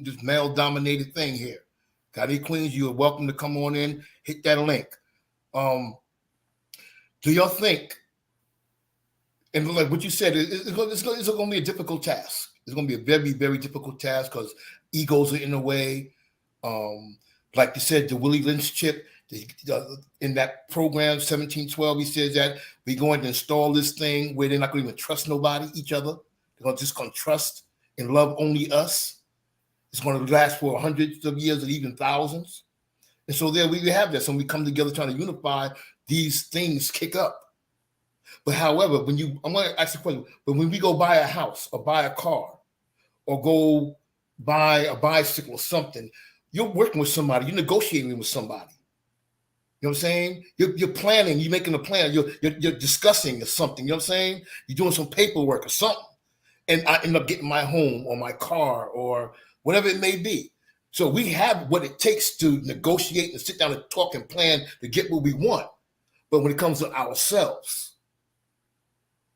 just male dominated thing here. Got any queens? You are welcome to come on in, hit that link. Do y'all think, and like what you said, it's going to be a difficult task. It's going to be a very, very difficult task because egos are in the way. Like you said, the Willie Lynch chip, in that program, 1712, he says that we're going to install this thing where they're not going to even trust nobody, each other. They're just going to trust and love only us. It's going to last for hundreds of years or even thousands. And so there we have that. So when we come together trying to unify, these things kick up. But however, I'm going to ask a question, but when we go buy a house or buy a car or go buy a bicycle or something, you're working with somebody, you're negotiating with somebody. You know what I'm saying? You're planning, you're making a plan, you're discussing or something, you know what I'm saying? You're doing some paperwork or something. And I end up getting my home or my car or whatever it may be. So we have what it takes to negotiate and sit down and talk and plan to get what we want. But when it comes to ourselves,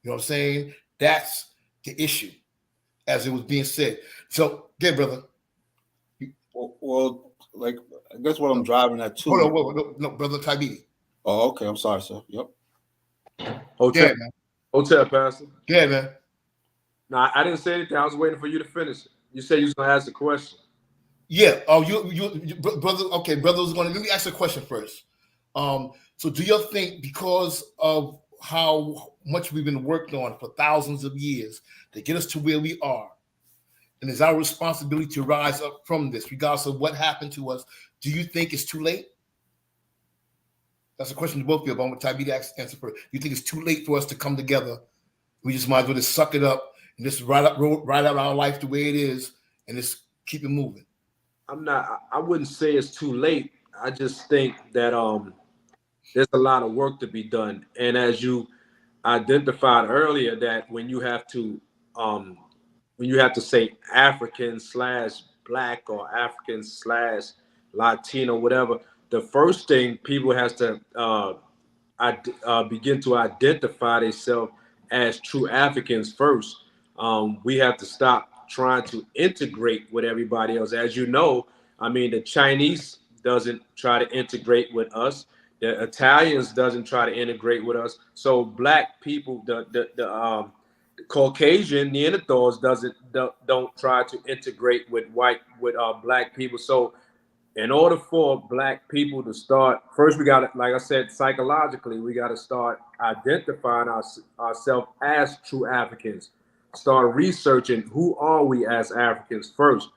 you know what I'm saying? That's the issue, as it was being said. So, yeah, brother. Well, like, I guess what I'm driving at too. Hold on, no, Brother Tybidi. Oh, okay. I'm sorry, sir. Yep. Hotel, Yeah, man. Hotel, Pastor. Yeah, man. No, I didn't say anything. I was waiting for you to finish it. You said you was going to ask the question. Yeah. Oh, you brother. Okay, brother was going to. Let me ask a question first. So, do you think because of how much we've been working on for thousands of years to get us to where we are, and it's our responsibility to rise up from this, regardless of what happened to us, do you think it's too late? That's a question to both of you. But I'm going to Tybidi answer first. Do you think it's too late for us to come together? We just might as well just suck it up and just ride out our life the way it is and just keep it moving. I wouldn't say it's too late. I just think that there's a lot of work to be done. And as you identified earlier, that when you have to say African/Black or African/Latino, whatever, the first thing people has to begin to identify themselves as true Africans first. We have to stop trying to integrate with everybody else. As you know, I mean, the Chinese doesn't try to integrate with us. The Italians doesn't try to integrate with us. So Black people, the Caucasian Neanderthals don't try to integrate with Black people. So in order for Black people to start, first we got to, like I said, psychologically, we got to start identifying ourselves as true Africans. Start researching who are we as Africans first.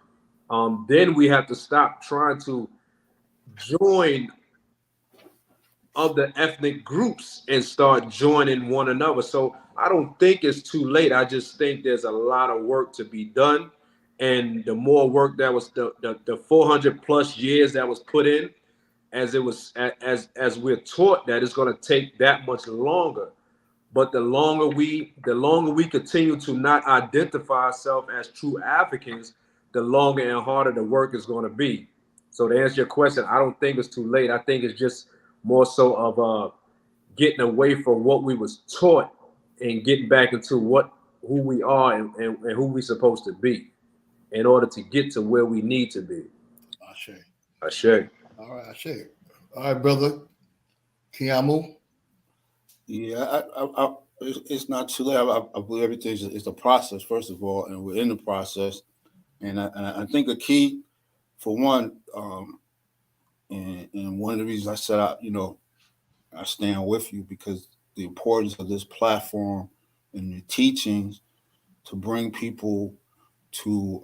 then we have to stop trying to join other ethnic groups and start joining one another. So I don't think it's too late. I just think there's a lot of work to be done. And the more work that was the 400 plus years that was put in, as we're taught that it's going to take that much longer. But the longer we continue to not identify ourselves as true Africans, the longer and harder the work is going to be. So to answer your question, I don't think it's too late. I think it's just more so of getting away from what we was taught and getting back into who we are and who we supposed to be in order to get to where we need to be. Ashe. Ashe. All right, Ashe. All right, brother. Kiamu. Yeah, it's not too late. I believe everything is a process, first of all, and we're in the process. And I think a key, for one, and one of the reasons I said, I stand with you, because the importance of this platform and the teachings to bring people to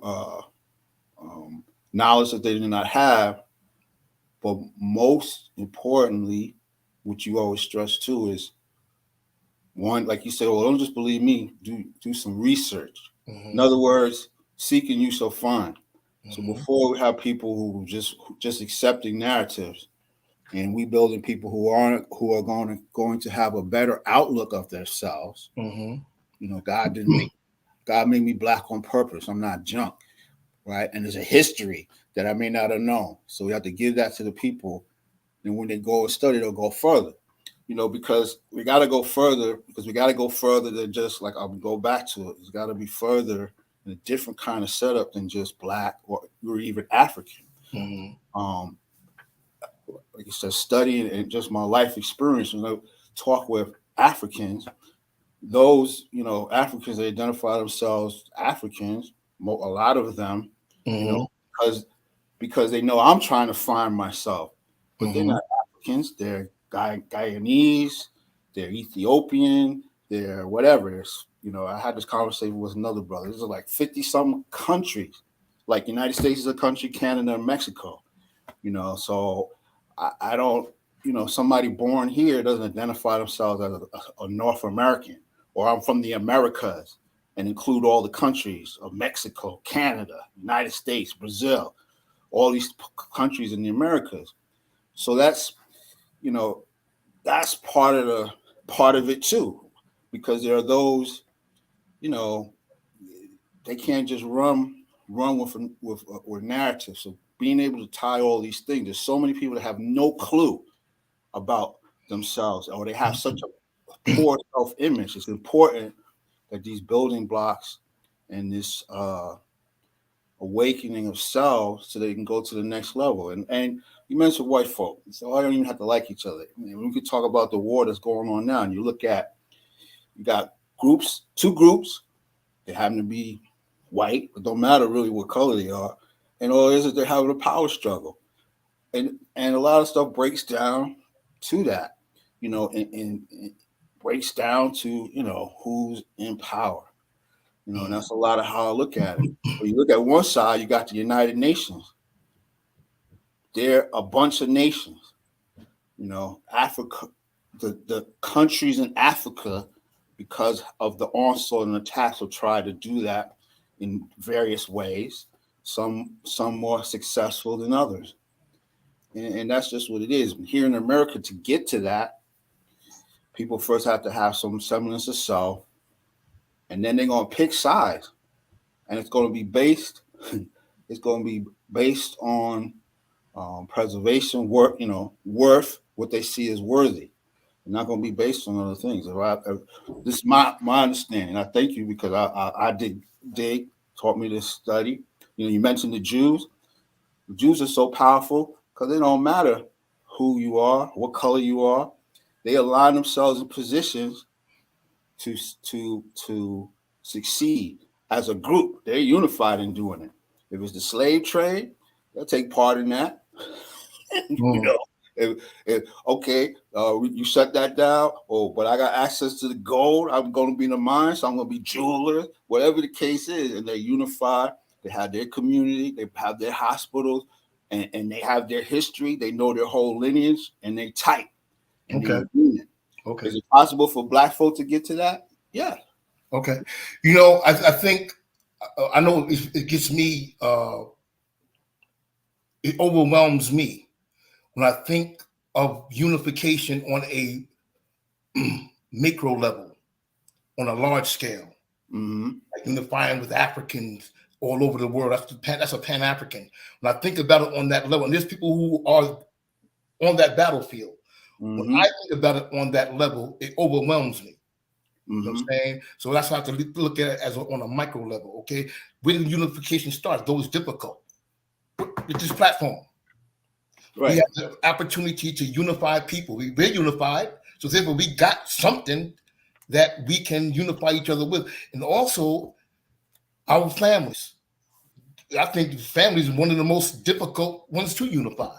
knowledge that they do not have. But most importantly, what you always stress too is, one, like you said, well, don't just believe me, do some research. Mm-hmm. In other words, seek and you shall find. Mm-hmm. So before we have people who just accepting narratives, and we building people who are going to have a better outlook of themselves. Mm-hmm. God made me black on purpose. I'm not junk, right? And there's a history that I may not have known. So we have to give that to the people. And when they go and study, they'll go further. Because we got to go further, than just, like, I'll go back to it. It's got to be further in a different kind of setup than just black or even African. Mm-hmm. Like you said, studying and just my life experience, talk with Africans. Those, Africans, they identify themselves Africans, a lot of them, Mm-hmm. because they know I'm trying to find myself. But they're not Africans. They're Guyanese, they're Ethiopian, they're whatever. I had this conversation with another brother. There's like 50-some countries. Like United States is a country, Canada, and Mexico. So I don't, somebody born here doesn't identify themselves as a North American, or I'm from the Americas, and include all the countries of Mexico, Canada, United States, Brazil, all these countries in the Americas. So that's part of it too, because there are those, they can't just run with narratives. So being able to tie all these things, there's so many people that have no clue about themselves, or they have such a poor self-image. It's important that these building blocks and this awakening of selves, so they can go to the next level. And you mentioned white folk, so I don't even have to like each other. We could talk about the war that's going on now, and you got two groups. They happen to be white, but don't matter really what color they are. And all it is they're having a power struggle, and a lot of stuff breaks down to that, and breaks down to who's in power, and that's a lot of how I look at it. When you look at one side, you got the United Nations. They're a bunch of nations, Africa, the countries in Africa, because of the onslaught and attacks, will try to do that in various ways. Some more successful than others, and that's just what it is. Here in America, to get to that, people first have to have some semblance of self, and then they're gonna pick sides, and it's going to be based on preservation, worth, what they see as worthy. It's not going to be based on other things. This is my understanding. I thank you, because I did dig, taught me to study. You mentioned the Jews. The Jews are so powerful because they don't matter who you are, what color you are. They align themselves in positions to succeed as a group. They're unified in doing it. If it's the slave trade, they'll take part in that. You shut that down. Oh, but I got access to the gold. I'm going to be in the mine, so I'm going to be jeweler. Whatever the case is, and they're unified. they have their community, they have their hospitals, and they have their history. They know their whole lineage, and they tight. And Okay. Okay. Is it possible for Black folk to get to that? Yeah. Okay. You know, I think, I know it gets me, it overwhelms me when I think of unification on a micro level, on a large scale, like unifying with Africans all over the world. That's a Pan-African. When I think about it on that level, and there's people who are on that battlefield. When I think about it on that level, it overwhelms me. You know what I'm saying? So that's how I have to look at it as on a micro level. Okay, when unification starts, though it's difficult with this platform. Right. We have the opportunity to unify people. We're unified, so therefore we got something that we can unify each other with, and also our families. I think families are one of the most difficult ones to unify.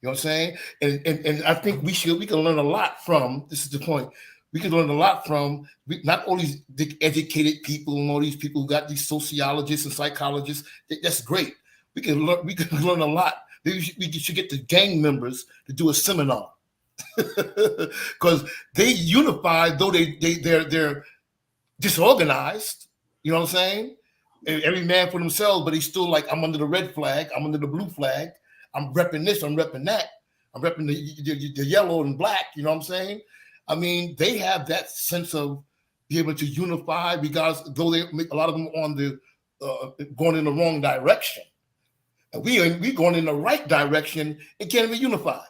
You know what I'm saying? And I think we can learn a lot from. This is the point. We can learn a lot from not all these educated people and all these people who got these sociologists and psychologists. That's great. We can learn a lot. Maybe we should get the gang members to do a seminar because they unify, though they're disorganized. You know what I'm saying? And every man for themselves, but he's still like, I'm under the red flag, I'm under the blue flag, I'm repping this, I'm repping that, I'm repping the yellow and black. You know what I'm saying? I mean, they have that sense of being able to unify, because though they make a lot of them on the going in the wrong direction. And we going in the right direction and can't even unify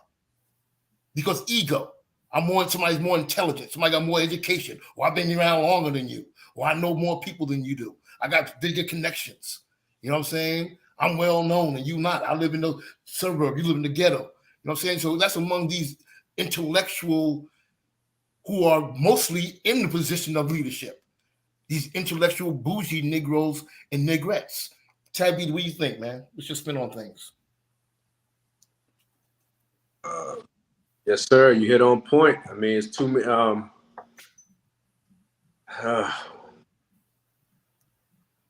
because ego. Somebody's more intelligent. Somebody got more education. Or I've been around longer than you. Or I know more people than you do. I got bigger connections. You know what I'm saying? I'm well known and you not. I live in the suburb. You live in the ghetto. You know what I'm saying? So that's among these intellectual who are mostly in the position of leadership. These intellectual bougie Negroes and Negrettes. Tabby, what do you think, man? What's your spin on things? Yes, sir. You hit on point. I mean, it's too many. I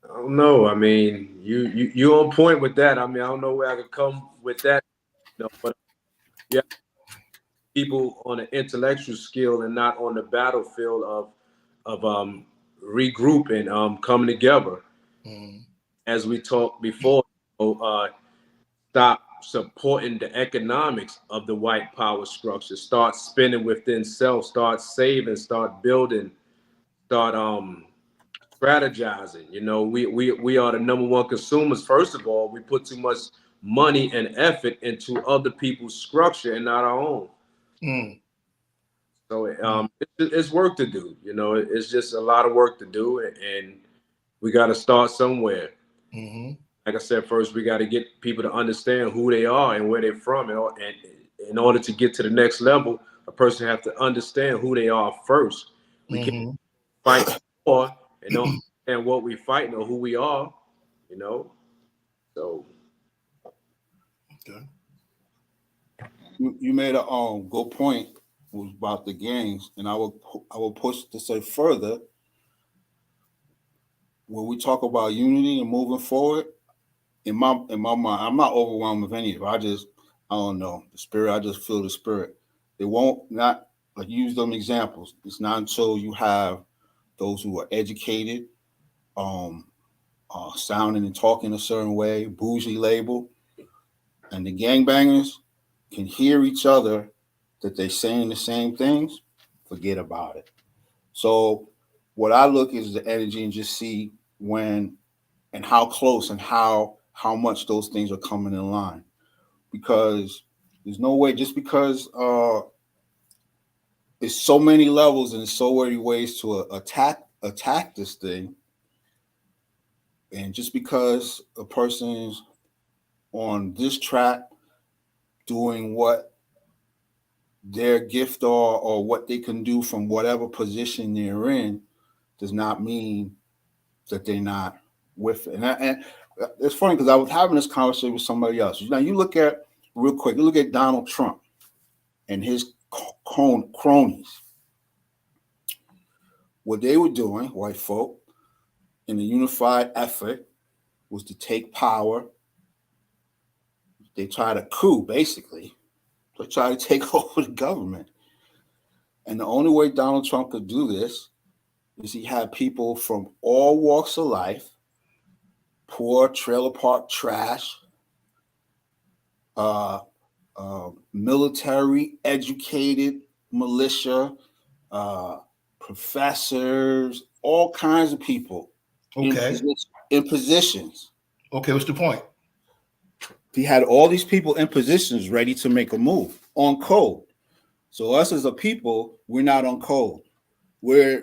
don't know. I mean, you on point with that. I mean, I don't know where I could come with that. But yeah, people on an intellectual skill and not on the battlefield of regrouping, coming together. As we talked before, stop supporting the economics of the white power structure. Start spending within self. Start saving. Start building. Start strategizing. You know, we are the number one consumers. First of all, we put too much money and effort into other people's structure and not our own. So it's work to do. You know, it's just a lot of work to do, and we got to start somewhere. Like I said, first we got to get people to understand who they are and where they're from, and in order to get to the next level, a person have to understand who they are first. We can't fight for and don't understand what we're fighting or who we are, you know. So, okay. You made a good point about the gangs, and I will push to say further. When we talk about unity and moving forward, in my mind, I'm not overwhelmed with any of it. I don't know the spirit. I just feel the spirit. It won't not like use them examples. It's not until you have those who are educated, sounding and talking a certain way, bougie label, and the gangbangers can hear each other that they're saying the same things. Forget about it. So what I look is the energy and just see when and how close and how much those things are coming in line, because there's no way, just because it's so many levels and so many ways to attack this thing, and just because a person's on this track doing what their gift or what they can do from whatever position they're in does not mean that they're not with it. And it's funny because I was having this conversation with somebody else. Now you look at real quick, you look at Donald Trump and his cronies. What they were doing, white folk, in a unified effort was to take power. They tried a coup, basically. They tried to take over the government. And the only way Donald Trump could do this is he had people from all walks of life, poor, trailer park trash, military, educated, militia, professors, all kinds of people Okay. in positions. Okay, what's the point? He had all these people in positions ready to make a move on code. So us as a people, we're not on code. We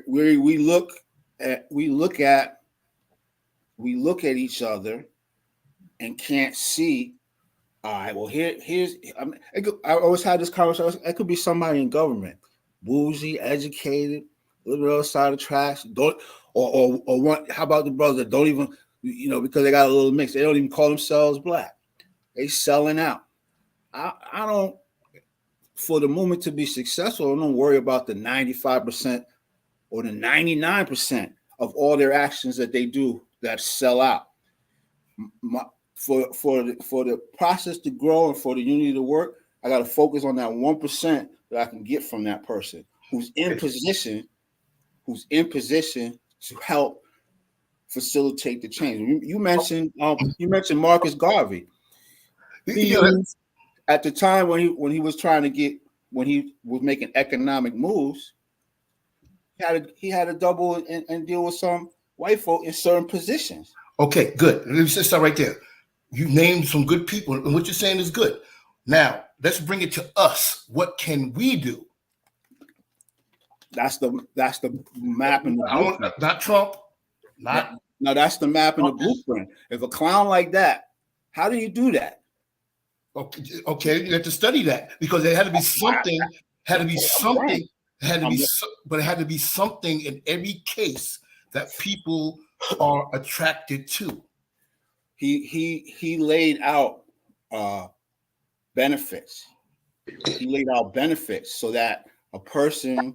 look at each other and can't see. All right, well here's I always had this conversation. It could be somebody in government, bougie, educated, a little bit outside of trash. Or one. How about the brothers that don't even, because they got a little mix. They don't even call themselves black. They selling out. I don't. For the movement to be successful, I don't worry about the 95% or the 99% of all their actions that they do that sell out. For the process to grow and for the unity to work, I got to focus on that 1% that I can get from that person who's in position to help facilitate the change. You mentioned Marcus Garvey. At the time when he was making economic moves, he had to double and deal with some white folk in certain positions. Okay, good. Let me just start right there. You named some good people, and what you're saying is good. Now, let's bring it to us. What can we do? That's the map and the blueprint. Not Trump. No, that's the map and the blueprint. If a clown like that, how do you do that? Okay, you have to study that because there had to be something. But it had to be something in every case that people are attracted to. He laid out benefits. He laid out benefits so that a person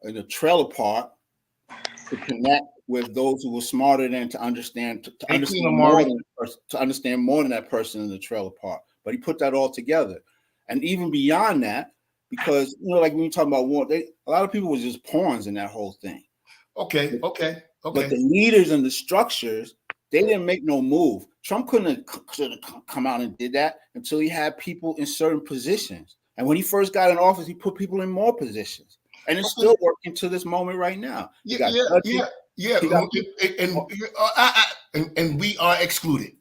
in a trailer park could connect with those who were smarter than to understand more than that person in the trailer park. But he put that all together, and even beyond that, because like when you talk about war, a lot of people was just pawns in that whole thing. Okay. But the leaders and the structures, they didn't make no move. Trump couldn't have come out and did that until he had people in certain positions. And when he first got in office, he put people in more positions, and it's still working to this moment right now. And we are excluded.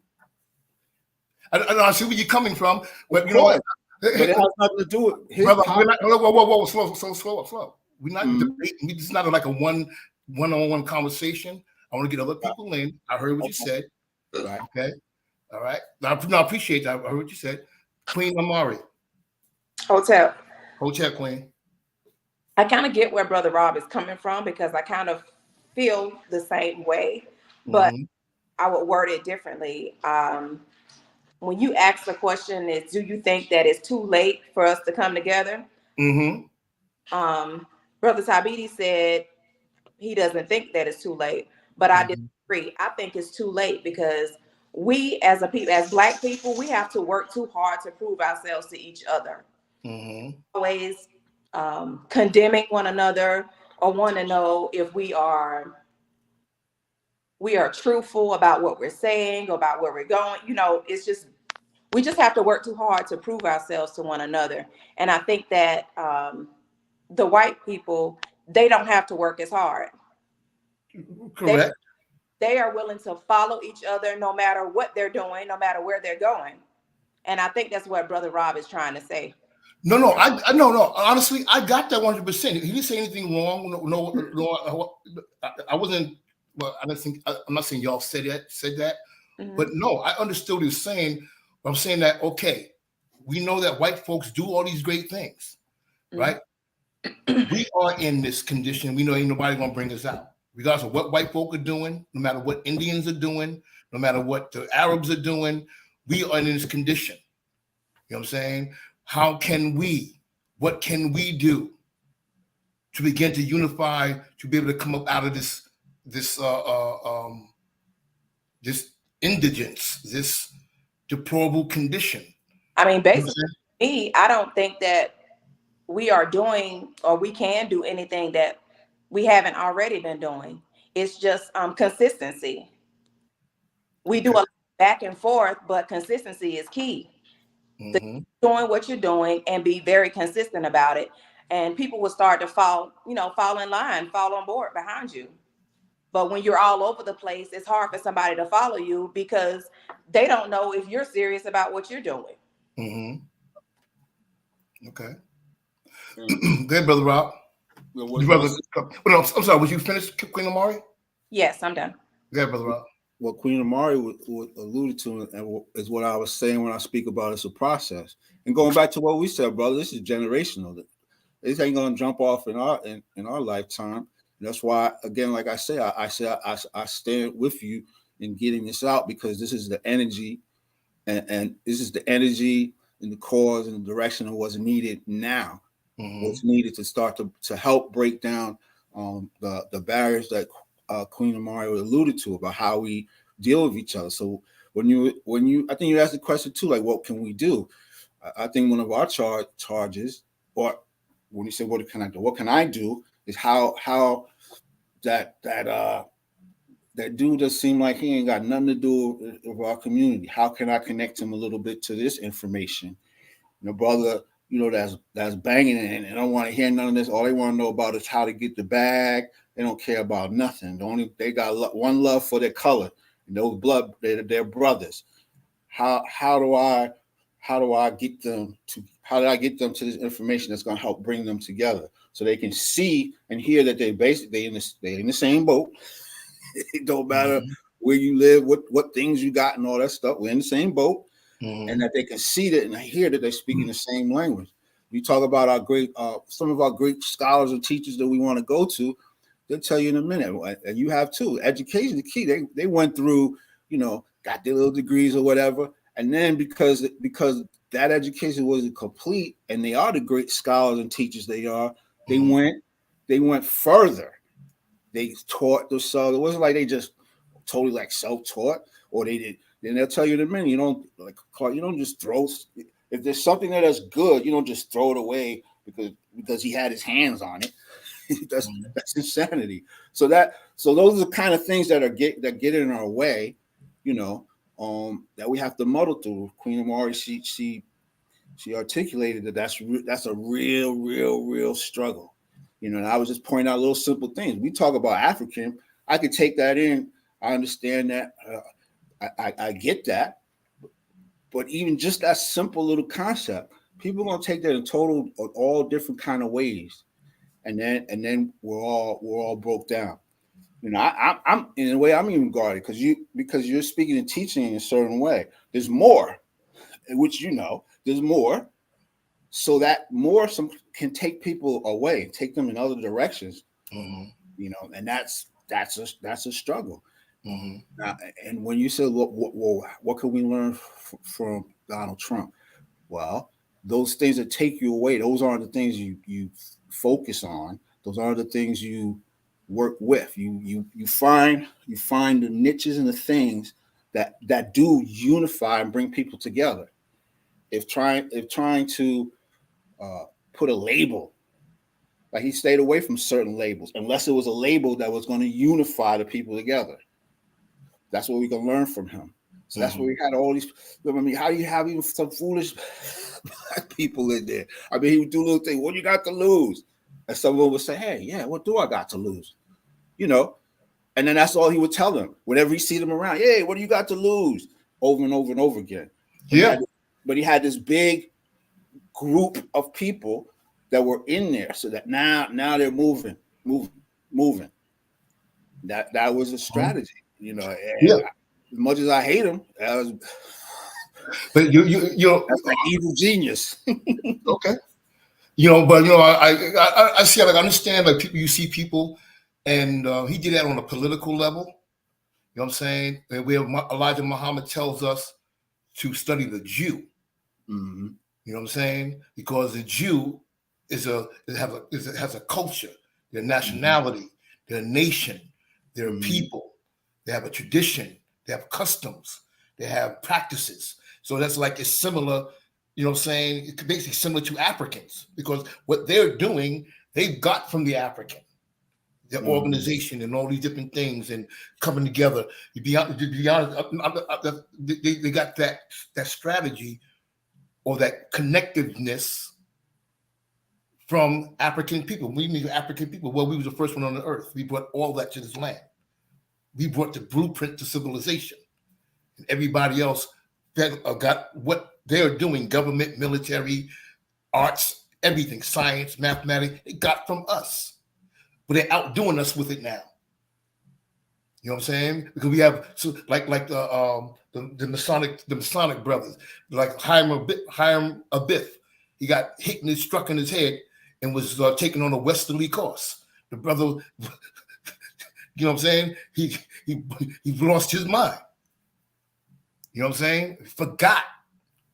I see where you're coming from, but you know what? But it has nothing to do with his brother. Whoa, slow. We're not debating. This is not like a one-on-one conversation. I want to get other people in. I heard what you said. Right. Okay. All right. I appreciate that. I heard what you said. Queen Amari. Hotel Queen. I kind of get where Brother Rob is coming from because I kind of feel the same way, but I would word it differently. When you ask the question is, do you think that it's too late for us to come together? Brother Thabiti said he doesn't think that it's too late, but I disagree. I think it's too late because we as Black people, we have to work too hard to prove ourselves to each other. Always condemning one another or want to know if we are truthful about what we're saying, about where we're going. We just have to work too hard to prove ourselves to one another. And I think that the white people, they don't have to work as hard. Correct. They are willing to follow each other no matter what they're doing, no matter where they're going. And I think that's what Brother Rob is trying to say. No. Honestly, I got that 100%. He didn't say anything wrong. No. I wasn't. Well, I don't think. I'm not saying y'all said that. But no, I understood what he was saying. But I'm saying that we know that white folks do all these great things, right? We are in this condition. We know ain't nobody gonna bring us out, regardless of what white folk are doing, no matter what Indians are doing, no matter what the Arabs are doing. We are in this condition. You know what I'm saying? What can we do to begin to unify, to be able to come up out of this this indigence, this deplorable condition. I mean, basically, me, I don't think that we are doing or we can do anything that we haven't already been doing. It's just consistency. We do a back and forth, but consistency is key. Mm-hmm. Doing what you're doing and be very consistent about it. And people will start to fall in line, fall on board behind you. But when you're all over the place, it's hard for somebody to follow you because they don't know if you're serious about what you're doing. Mm-hmm. Okay. Good, Brother Rob. I'm sorry, was you finished, Queen Amari? Yes, I'm done. Good, Brother Rob. What Queen Amari alluded to is what I was saying when I speak about it's a process. And going back to what we said, brother, this is generational. This ain't gonna jump off in our lifetime. And that's why, again, like I say, I stand with you in getting this out, because this is the energy, and this is the energy and the cause and the direction of what's needed now. Mm-hmm. What's needed to start to help break down the barriers that Queen Amari alluded to about how we deal with each other. So when you, I think you asked the question too, like, what can we do? I think one of our charges, or when you say what can I do, what can I do, is how that dude does seem like he ain't got nothing to do with our community. How can I connect him a little bit to this information? Brother, that's banging and they don't want to hear none of this. All they want to know about is how to get the bag. They don't care about nothing. They got one love for their color. And those they're brothers. How do I get them to? How do I get them to this information that's going to help bring them together so they can see and hear that they're in the same boat. It don't matter where you live, what things you got, and all that stuff. We're in the same boat. Mm-hmm. And that they can see that and hear that they're speaking the same language. You talk about our great, some of our great scholars and teachers that we want to go to, they'll tell you in a minute, and you have too. Education is key. They went through, got their little degrees or whatever, and then because that education wasn't complete, and they are the great scholars and teachers they are, they went further. They taught themselves. It wasn't like they just totally like self-taught, or they did. Then they'll tell you in a minute, you don't just throw. If there's something that's good, you don't just throw it away because he had his hands on it. That's insanity. So those are the kind of things that get in our way, that we have to muddle through. Queen Amari, she articulated that's a real struggle. And I was just pointing out little simple things. We talk about African. I could take that in. I understand that. I get that, but even just that simple little concept, people are gonna take that in all different kind of ways, and then we're all broke down. I'm in a way I'm even guarded because you're speaking and teaching in a certain way. There's more, which there's more, so that more can take people away, take them in other directions. Mm-hmm. And that's a struggle. Mm-hmm. Now, and when you said, what can we learn from Donald Trump? Well, those things that take you away, those aren't the things you focus on. Those aren't the things you work with. You find the niches and the things that do unify and bring people together. If trying to put a label, like he stayed away from certain labels, unless it was a label that was going to unify the people together. That's what we can learn from him. So that's where we had all these. I mean, how do you have even some foolish black people in there? I mean, he would do little things. What do you got to lose? And someone would say, "Hey, yeah, what do I got to lose?" And then that's all he would tell them whenever he see them around. Hey, what do you got to lose? Over and over and over again. But he had this big group of people that were in there, so that now they're moving. That was a strategy. As much as I hate him, but you that's like evil genius. Okay, I see. Like, I understand. Like, people, you see people, and he did that on a political level. You know what I'm saying? And Elijah Muhammad tells us to study the Jew. Mm-hmm. You know what I'm saying? Because the Jew has a culture, their nationality, their nation, their people. They have a tradition. they have customs, they have practices. So that's like it's similar, you know what I'm saying? It's basically similar to Africans because what they're doing, they've got from the African, their organization and all these different things and coming together. To be honest, they got that strategy or that connectiveness from African people. We mean African people. Well, we was the first one on the earth. We brought all that to this land. We brought the blueprint to civilization. And everybody else that got what they're doing, government, military, arts, everything, science, mathematics, it got from us. But they're outdoing us with it now. You know what I'm saying? Because we have like the Masonic brothers, like Hiram Abiff. He got hit and struck in his head and was taken on a westerly course. The brother, you know what I'm saying? He lost his mind. You know what I'm saying? Forgot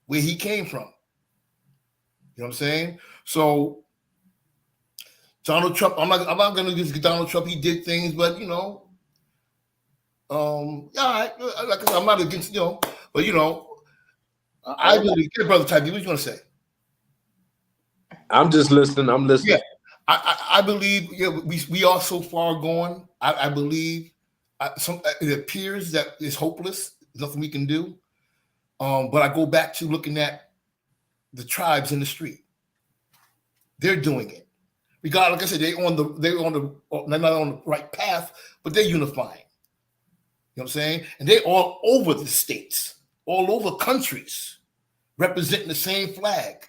where he came from. You know what I'm saying? So Donald Trump, I'm not going to just Donald Trump. He did things, but you know, yeah, like I said, I'm not against, you know, but you know, I really get brother type. What you want to say? I'm just listening. I'm listening. Yeah, I believe we are so far gone. I believe it appears that it's hopeless. There's nothing we can do. But I go back to looking at the tribes in the street. They're doing it. Like I said, they're not on the right path, but they're unifying. You know what I'm saying? And they're all over the states, all over countries, representing the same flag.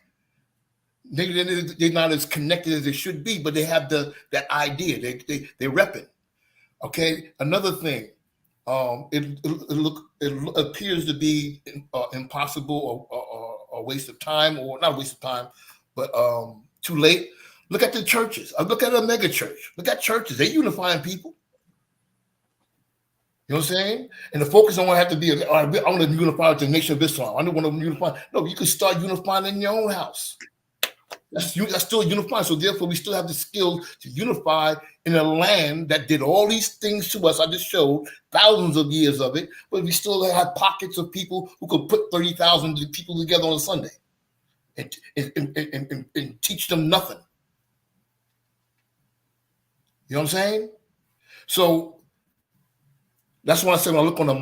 They're not as connected as they should be, but they have that idea. They're repping. Okay. Another thing, it appears to be impossible or a waste of time, or not a waste of time, but too late. Look at the churches. I look at a mega church. Look at churches. They're unifying people. You know what I'm saying? And the focus don't have to be, I want to unify with the Nation of Islam. I don't want to unify. No, you can start unifying in your own house. That's still unifying. So therefore, we still have the skills to unify in a land that did all these things to us. I just showed thousands of years of it, but we still have pockets of people who could put 30,000 people together on a Sunday and teach them nothing. You know what I'm saying? So that's why I said when I look on a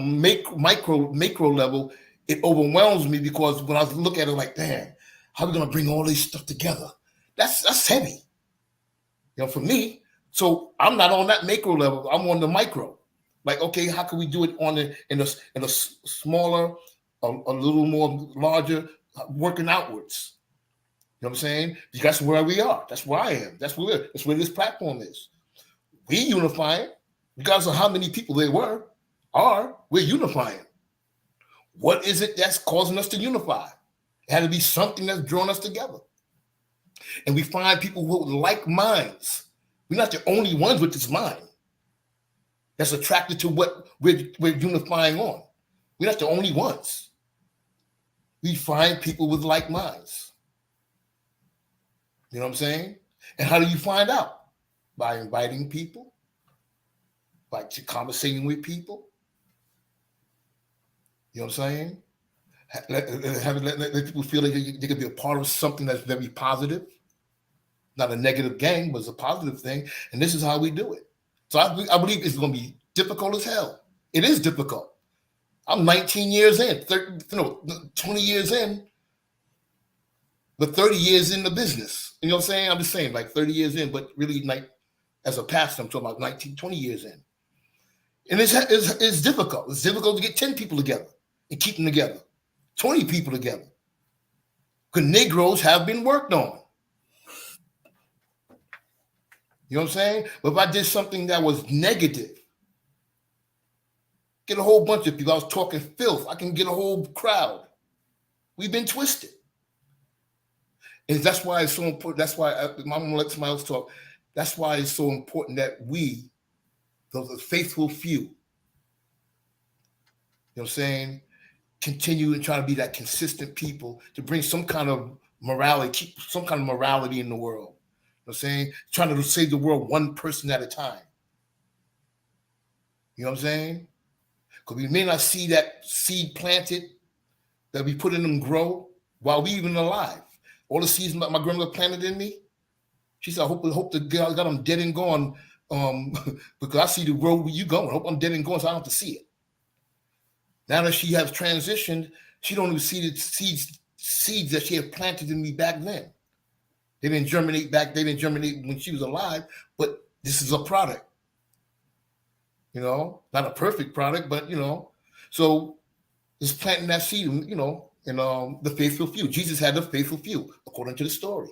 macro level, it overwhelms me because when I look at it like, damn, how are we going to bring all this stuff together? That's heavy, you know, for me. So I'm not on that macro level. I'm on the micro. Like, okay, how can we do it in a smaller, a little more larger, working outwards? You know what I'm saying? That's where we are. That's where I am. That's where this platform is. We unifying, regardless of how many people there we're unifying. What is it that's causing us to unify? It had to be something that's drawing us together. And we find people with like minds. We're not the only ones with this mind that's attracted to what we're unifying on. We're not the only ones. We find people with like minds. You know what I'm saying? And how do you find out? By inviting people, by conversating with people. You know what I'm saying? Let people feel like they could be a part of something that's very positive. Not a negative gang, but it's a positive thing. And this is how we do it. So I believe it's going to be difficult as hell. It is difficult. I'm 19 years in, 20 years in, but 30 years in the business. You know what I'm saying? I'm just saying like 30 years in, but really like as a pastor, I'm talking about 19, 20 years in. And it's difficult. It's difficult to get 10 people together and keep them together. 20 people together. Because Negroes have been worked on. You know what I'm saying? But if I did something that was negative, get a whole bunch of people. I was talking filth. I can get a whole crowd. We've been twisted. And that's why it's so important. That's why I'm going to let somebody else talk. That's why it's so important that we, the faithful few, you know what I'm saying, continue and try to be that consistent people to bring some kind of morality, keep some kind of morality in the world. You know what I'm saying? Trying to save the world one person at a time. You know what I'm saying? Because we may not see that seed planted that we put in them grow while we even alive. All the seeds my grandmother planted in me, she said, I hope the God got them dead and gone, because I see the road where you going. I hope I'm dead and gone so I don't have to see it. Now that she has transitioned, she don't even see the seeds that she had planted in me back then. They didn't germinate when she was alive, but this is a product. You know, not a perfect product, but so it's planting that seed, in the faithful few. Jesus had the faithful few, according to the story.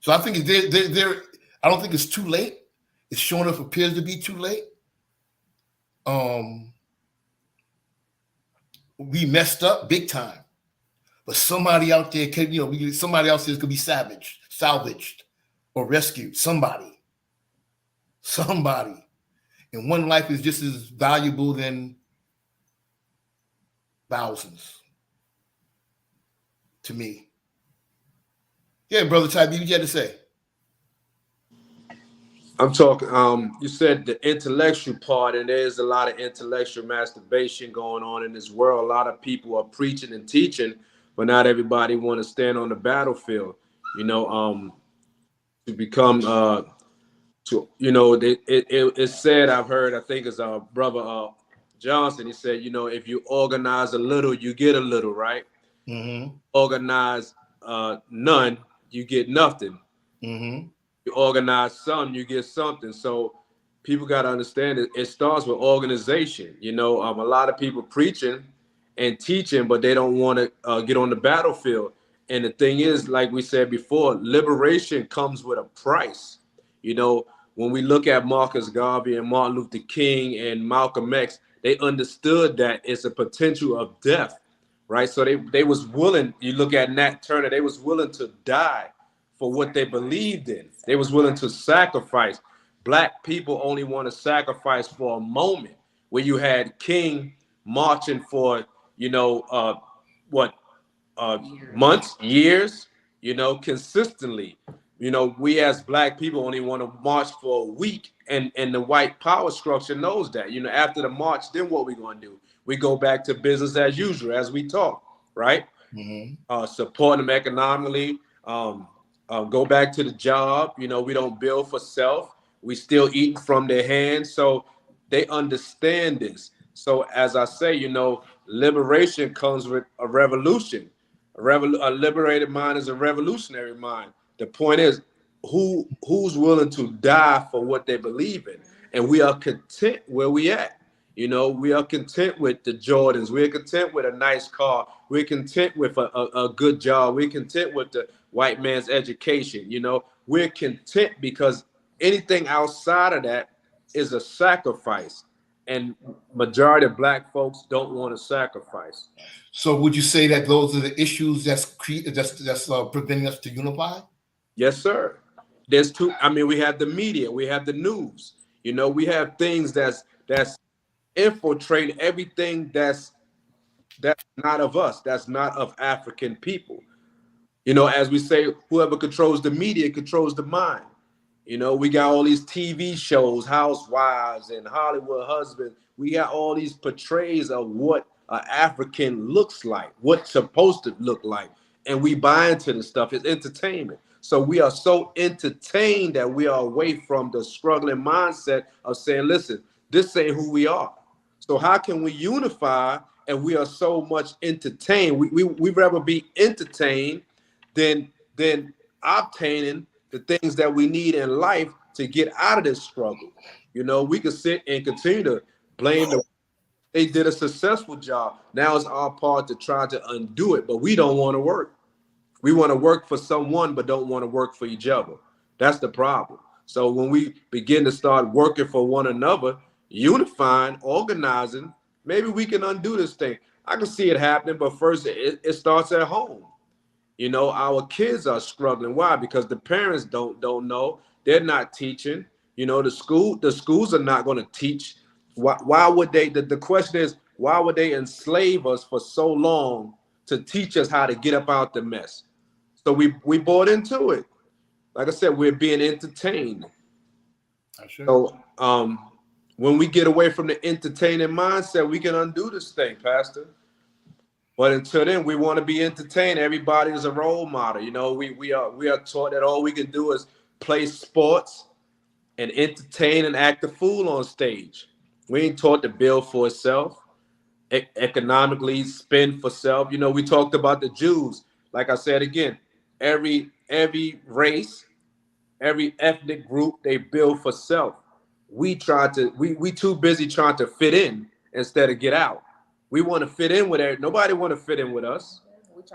So I think I don't think it's too late. It's showing up appears to be too late. We messed up big time, but somebody out there can, somebody else could be salvaged, or rescued. Somebody. And one life is just as valuable than thousands to me. Yeah, Brother Ty, what you had to say? I'm talking, you said the intellectual part, and there's a lot of intellectual masturbation going on in this world. A lot of people are preaching and teaching, but not everybody want to stand on the battlefield, to become, it's said, I've heard, I think it's our brother Johnson, he said, if you organize a little, you get a little, right? Mm-hmm. Organize none, you get nothing. Mm-hmm. You organize some, you get something. So people got to understand it starts with organization. A lot of people preaching and teaching, but they don't want to get on the battlefield. And the thing is, like we said before, liberation comes with a price. When we look at Marcus Garvey and Martin Luther King and Malcolm X, they understood that it's a potential of death, right? So they was willing, you look at Nat Turner, they was willing to die for what they believed in. They was willing to sacrifice. Black people only want to sacrifice for a moment, where you had King marching for, months, years, consistently. We as Black people only want to march for a week, and the white power structure knows that. After the march, then what we going to do? We go back to business as usual, as we talk, right? Mm-hmm. Support them economically, go back to the job. We don't build for self. We still eating from their hands. So they understand this. So as I say, liberation comes with a revolution. A liberated mind is a revolutionary mind. The point is, who's willing to die for what they believe in? And we are content where we at. We are content with the Jordans. We're content with a nice car. We're content with a good job. We're content with the white man's education. We're content because anything outside of that is a sacrifice. And majority of Black folks don't want to sacrifice. So would you say that those are the issues that's preventing us to unify? Yes, sir. There's two. We have the media, we have the news. We have things that's infiltrating everything that's not of us, that's not of African people. As we say, whoever controls the media controls the mind. We got all these TV shows, Housewives and Hollywood Husbands. We got all these portrays of what an African looks like, what's supposed to look like. And we buy into the stuff. It's entertainment. So we are so entertained that we are away from the struggling mindset of saying, listen, this ain't who we are. So how can we unify? And we are so much entertained. We'd rather be entertained than obtaining the things that we need in life to get out of this struggle. We could sit and continue to blame them. They did a successful job. Now it's our part to try to undo it, but we don't want to work. We want to work for someone, but don't want to work for each other. That's the problem. So when we begin to start working for one another, unifying, organizing, maybe we can undo this thing. I can see it happening, but first it starts at home. Our kids are struggling. Why? Because the parents don't know. They're not teaching. The schools are not going to teach. Why would they? The question is, why would they enslave us for so long to teach us how to get up out the mess? So we bought into it. Like I said, we're being entertained. Sure. So when we get away from the entertaining mindset, we can undo this thing, Pastor. But until then, we want to be entertained. Everybody is a role model. You know, we are taught that all we can do is play sports and entertain and act a fool on stage. We ain't taught to build for itself, economically spend for self. You know, we talked about the Jews. Like I said again, every race, every ethnic group, they build for self. We too busy trying to fit in instead of get out. We want to fit in with everybody. Nobody want to fit in with us.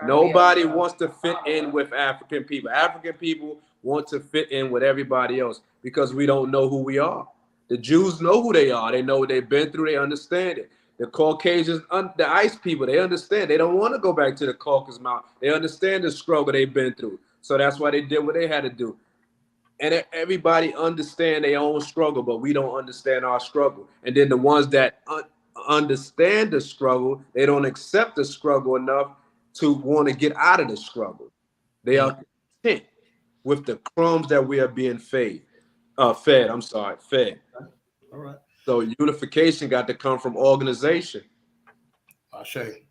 Nobody wants to fit in with African people. African people want to fit in with everybody else because we don't know who we are. The Jews know who they are. They know what they've been through. They understand it. The Caucasians, the ICE people, they understand. They don't want to go back to the Caucasus Mountain. They understand the struggle they've been through. So that's why they did what they had to do. And everybody understand their own struggle, but we don't understand our struggle. And then the ones that understand the struggle, they don't accept the struggle enough to want to get out of the struggle. They are content with the crumbs that we are being fed. Fed. All right. So unification got to come from organization. I say.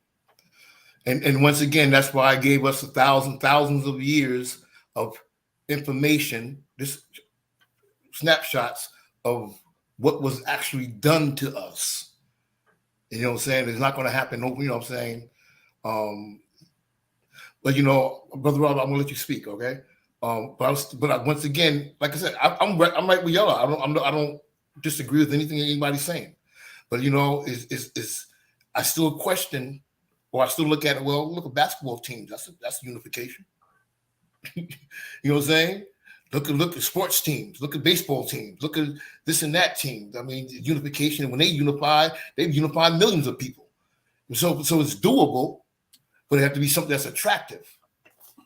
And once again, that's why I gave us thousands of years of information, this snapshots of what was actually done to us. You know what I'm saying? It's not going to happen. You know what I'm saying? But you know, Brother Rob, I'm gonna let you speak, okay? But once again, like I said, I'm right with y'all. I don't disagree with anything anybody's saying. But you know, I still question, or I still look at it. Well, look at basketball teams. That's unification. You know what I'm saying? Look at sports teams. Look at baseball teams. Look at this and that team. I mean, unification. When they unify, they've unified millions of people. So it's doable, but it has to be something that's attractive. You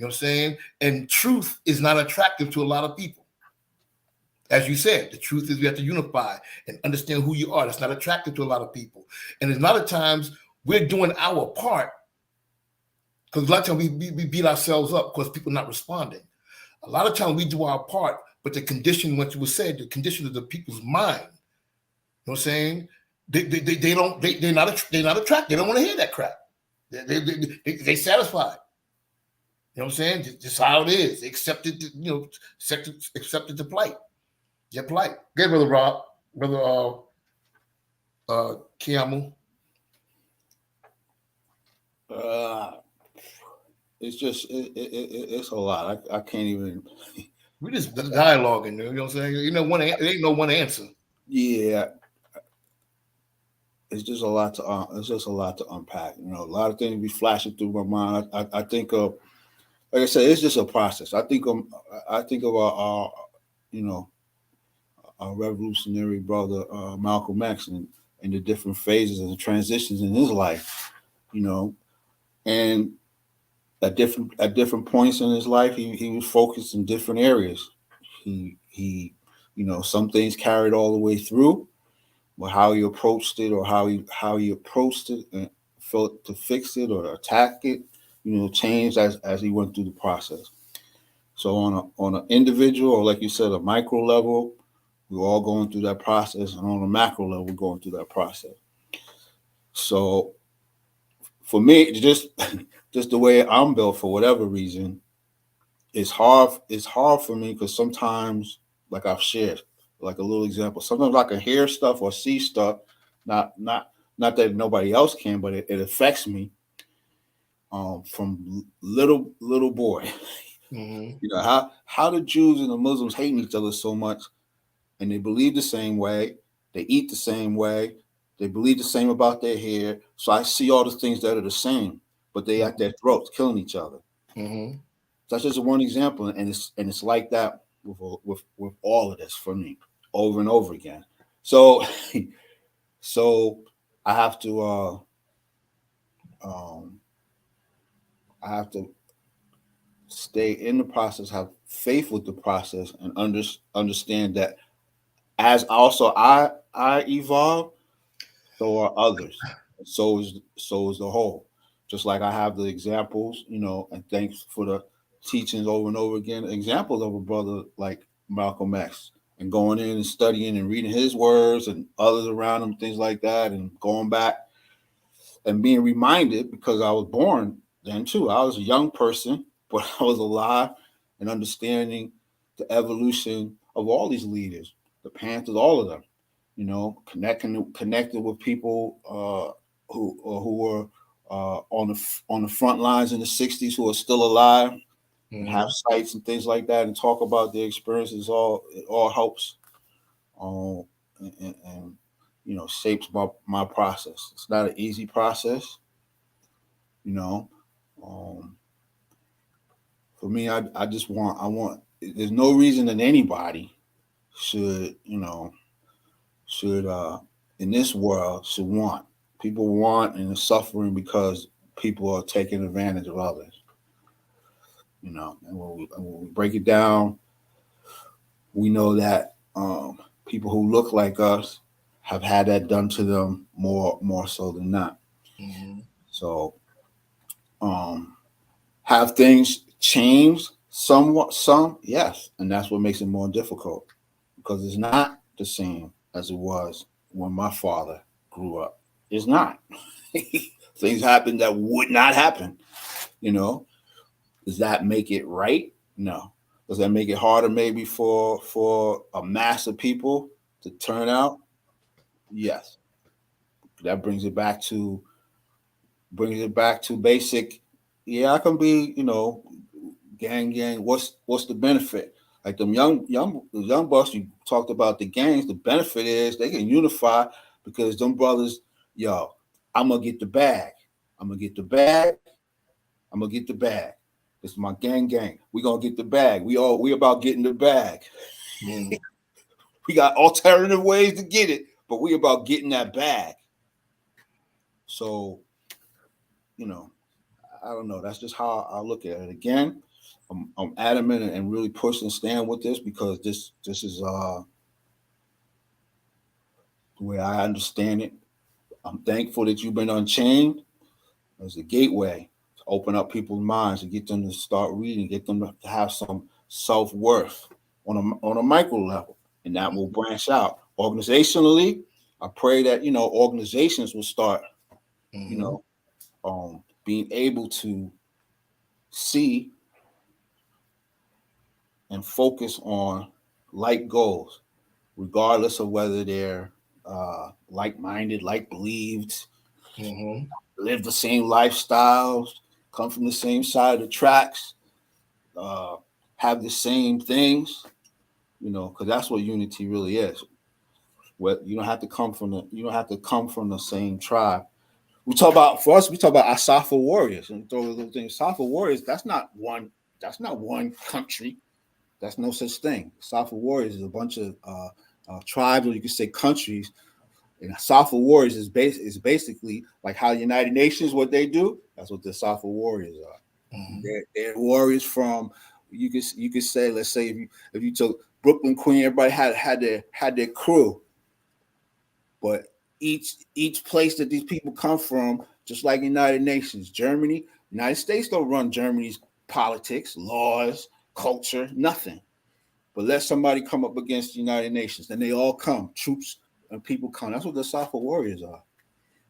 know what I'm saying? And truth is not attractive to a lot of people. As you said, the truth is we have to unify and understand who you are. That's not attractive to a lot of people. And a lot of times we're doing our part because a lot of times we beat ourselves up because people are not responding. A lot of times we do our part, but the condition, what you were said, the condition of the people's mind. You know what I'm saying? They're not attracted. They don't want to hear that crap. They satisfied. You know what I'm saying? Just how it is. They accepted, accepted the plight. Your plight. Okay, Brother Rob, Brother Kiamu. It's a lot. I can't even. We just dialoguing. You know what I'm saying? There ain't no one answer. Yeah, it's just a lot to unpack. You know, a lot of things be flashing through my mind. I think of, like I said, it's just a process. I think of our our revolutionary brother Malcolm X and the different phases and the transitions in his life. You know, and at different points in his life, he was focused in different areas. He some things carried all the way through, but how he approached it or how he approached it and felt to fix it or attack it, changed as he went through the process. So on an individual, or like you said, a micro level, we're all going through that process, and on a macro level, we're going through that process. So for me, just the way I'm built, for whatever reason, it's hard for me because sometimes, like I've shared, like a little example, sometimes I can hear stuff or see stuff, not that nobody else can, but it affects me from little boy. Mm-hmm. How the Jews and the Muslims hate each other so much, and they believe the same way, they eat the same way, they believe the same about their hair. So I see all the things that are the same, but they at their throats killing each other. Mm-hmm. That's just one example, and it's like that with all of this for me, over and over again. So I have to stay in the process, have faith with the process, and understand that as also I evolve, so are others. So is the whole. Just like I have the examples, and thanks for the teachings over and over again, examples of a brother like Malcolm X, and going in and studying and reading his words and others around him, things like that, and going back and being reminded, because I was born then too. I was a young person, but I was alive and understanding the evolution of all these leaders, the Panthers, all of them. You know, connected with people who were on the front lines in the '60s who are still alive, and have sites and things like that, and talk about their experiences. It all helps, and you know, shapes my process. It's not an easy process, you know. For me, I want. There's no reason that anybody should, you know, in this world should want. People want and are suffering because people are taking advantage of others. You know, and when we break it down, we know that people who look like us have had that done to them more so than not. So, have things changed somewhat? Yes, and that's what makes it more difficult, because it's not the same as it was when my father grew up. It's not. Things happen that would not happen. You know, does that make it right? No. Does that make it harder maybe for a mass of people to turn out? Yes. That brings it back to basic. Yeah, I can be, you know, gang. What's the benefit? Like them young bucks, you talked about the gangs. The benefit is they can unify, because them brothers, yo, I'm gonna get the bag. I'm gonna get the bag. I'm gonna get the bag. This is my gang. We gonna get the bag. We about getting the bag. We got alternative ways to get it, but we about getting that bag. So, you know, I don't know. That's just how I look at it. Again, I'm adamant and really push and stand with this, because this is the way I understand it. I'm thankful that you've been unchained as a gateway to open up people's minds, to get them to start reading, get them to have some self-worth on a micro level, and that will branch out organizationally. I pray that, you know, organizations will start, you know, being able to see and focus on like goals, regardless of whether they're like-minded, like-believed, live the same lifestyles, come from the same side of the tracks, have the same things, you know, because that's what unity really is. You don't have to come from the same tribe. We talk about Asafa warriors, and throw those things. Asafa warriors, that's not one country. That's no such thing. Asafa warriors is a bunch of tribes, or you could say countries. And Asafa warriors is basically like how United Nations, what they do. That's what the Asafa warriors are. They're warriors from, you could say, let's say if you took Brooklyn, Queen, everybody had their crew, but each place that these people come from, just like United Nations, Germany, United States don't run Germany's politics, laws, culture, nothing. But let somebody come up against the United Nations, then they all come, troops and people come. That's what the Asafa warriors are.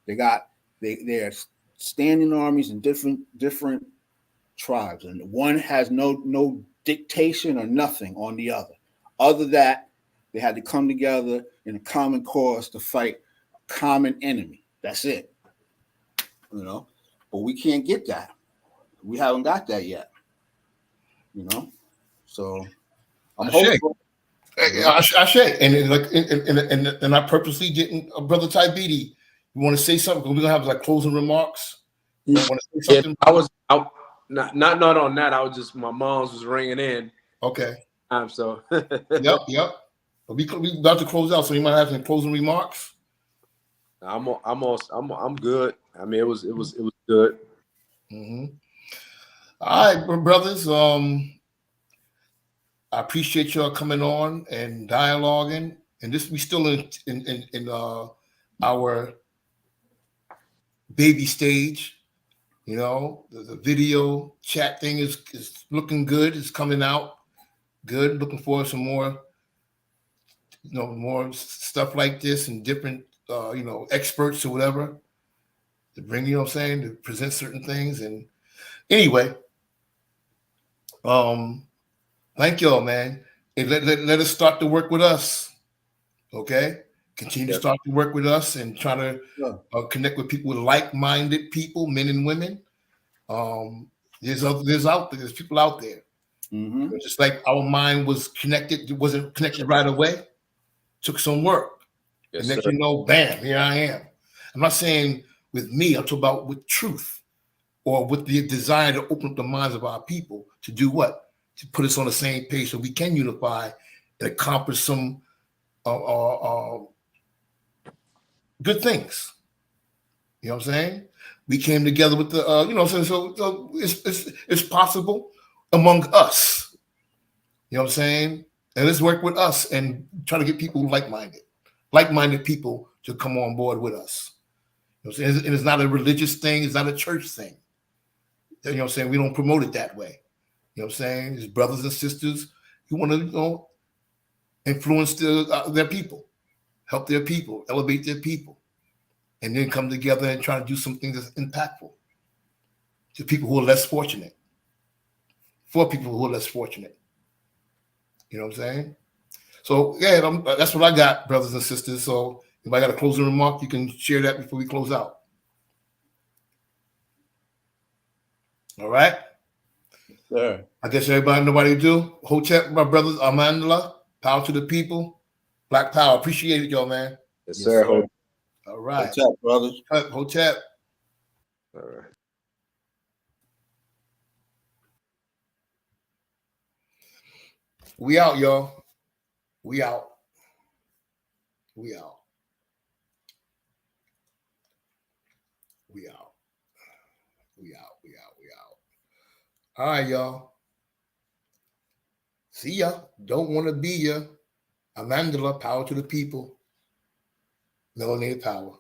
They're standing armies in different tribes, and one has no dictation or nothing on the other. Other that they had to come together in a common cause to fight a common enemy. That's it. You know, but we can't get that. We haven't got that yet. You know, so I'm hopeful. I say, and I purposely didn't, Brother Tybidi. You want to say something? We're gonna have like closing remarks. You want to say something? Yeah, not on that. I was just, my mom's was ringing in. Okay. So. Yep. But we about to close out, so you might have some closing remarks. I'm good. I mean, it was good. All right, brothers. I appreciate y'all coming on and dialoguing. And this, we still in our baby stage. You know, the video chat thing is looking good. It's coming out good. Looking forward to some more more stuff like this and different, experts or whatever to bring, you know what I'm saying, to present certain things. And anyway, thank y'all, man. And let us start to work with us. Okay. Continue to start to work with us and try to connect with people, with like-minded people, men and women. There's people out there. Mm-hmm. Just like our mind was connected, it wasn't connected right away. Took some work. Yes, And next sir. you know, bam, here I am. I'm not saying with me, I'm talking about with truth or with the desire to open up the minds of our people to do what? To put us on the same page so we can unify and accomplish some good things. You know what I'm saying? We came together with the, so it's possible among us. You know what I'm saying? And let's work with us and try to get people like-minded people to come on board with us. You know what I'm saying? And it's not a religious thing. It's not a church thing. You know what I'm saying? We don't promote it that way. You know what I'm saying? It's brothers and sisters who want to, influence their people, help their people, elevate their people, and then come together and try to do something that's impactful to people who are less fortunate, for people who are less fortunate. You know what I'm saying? So, yeah, that's what I got, brothers and sisters. So if I got a closing remark, you can share that before we close out. All right? Sure. I guess everybody know what to do. Hotep, my brothers, Amandla, power to the people. Black power. Appreciate it, y'all, man. Yes, sir. All right. Hotep, brothers. Hotep. All right. We out, y'all. We out. We out. We out. We out. We out. We out. All right, y'all. See ya. Don't want to be ya. Amandla, power to the people. Melanated power.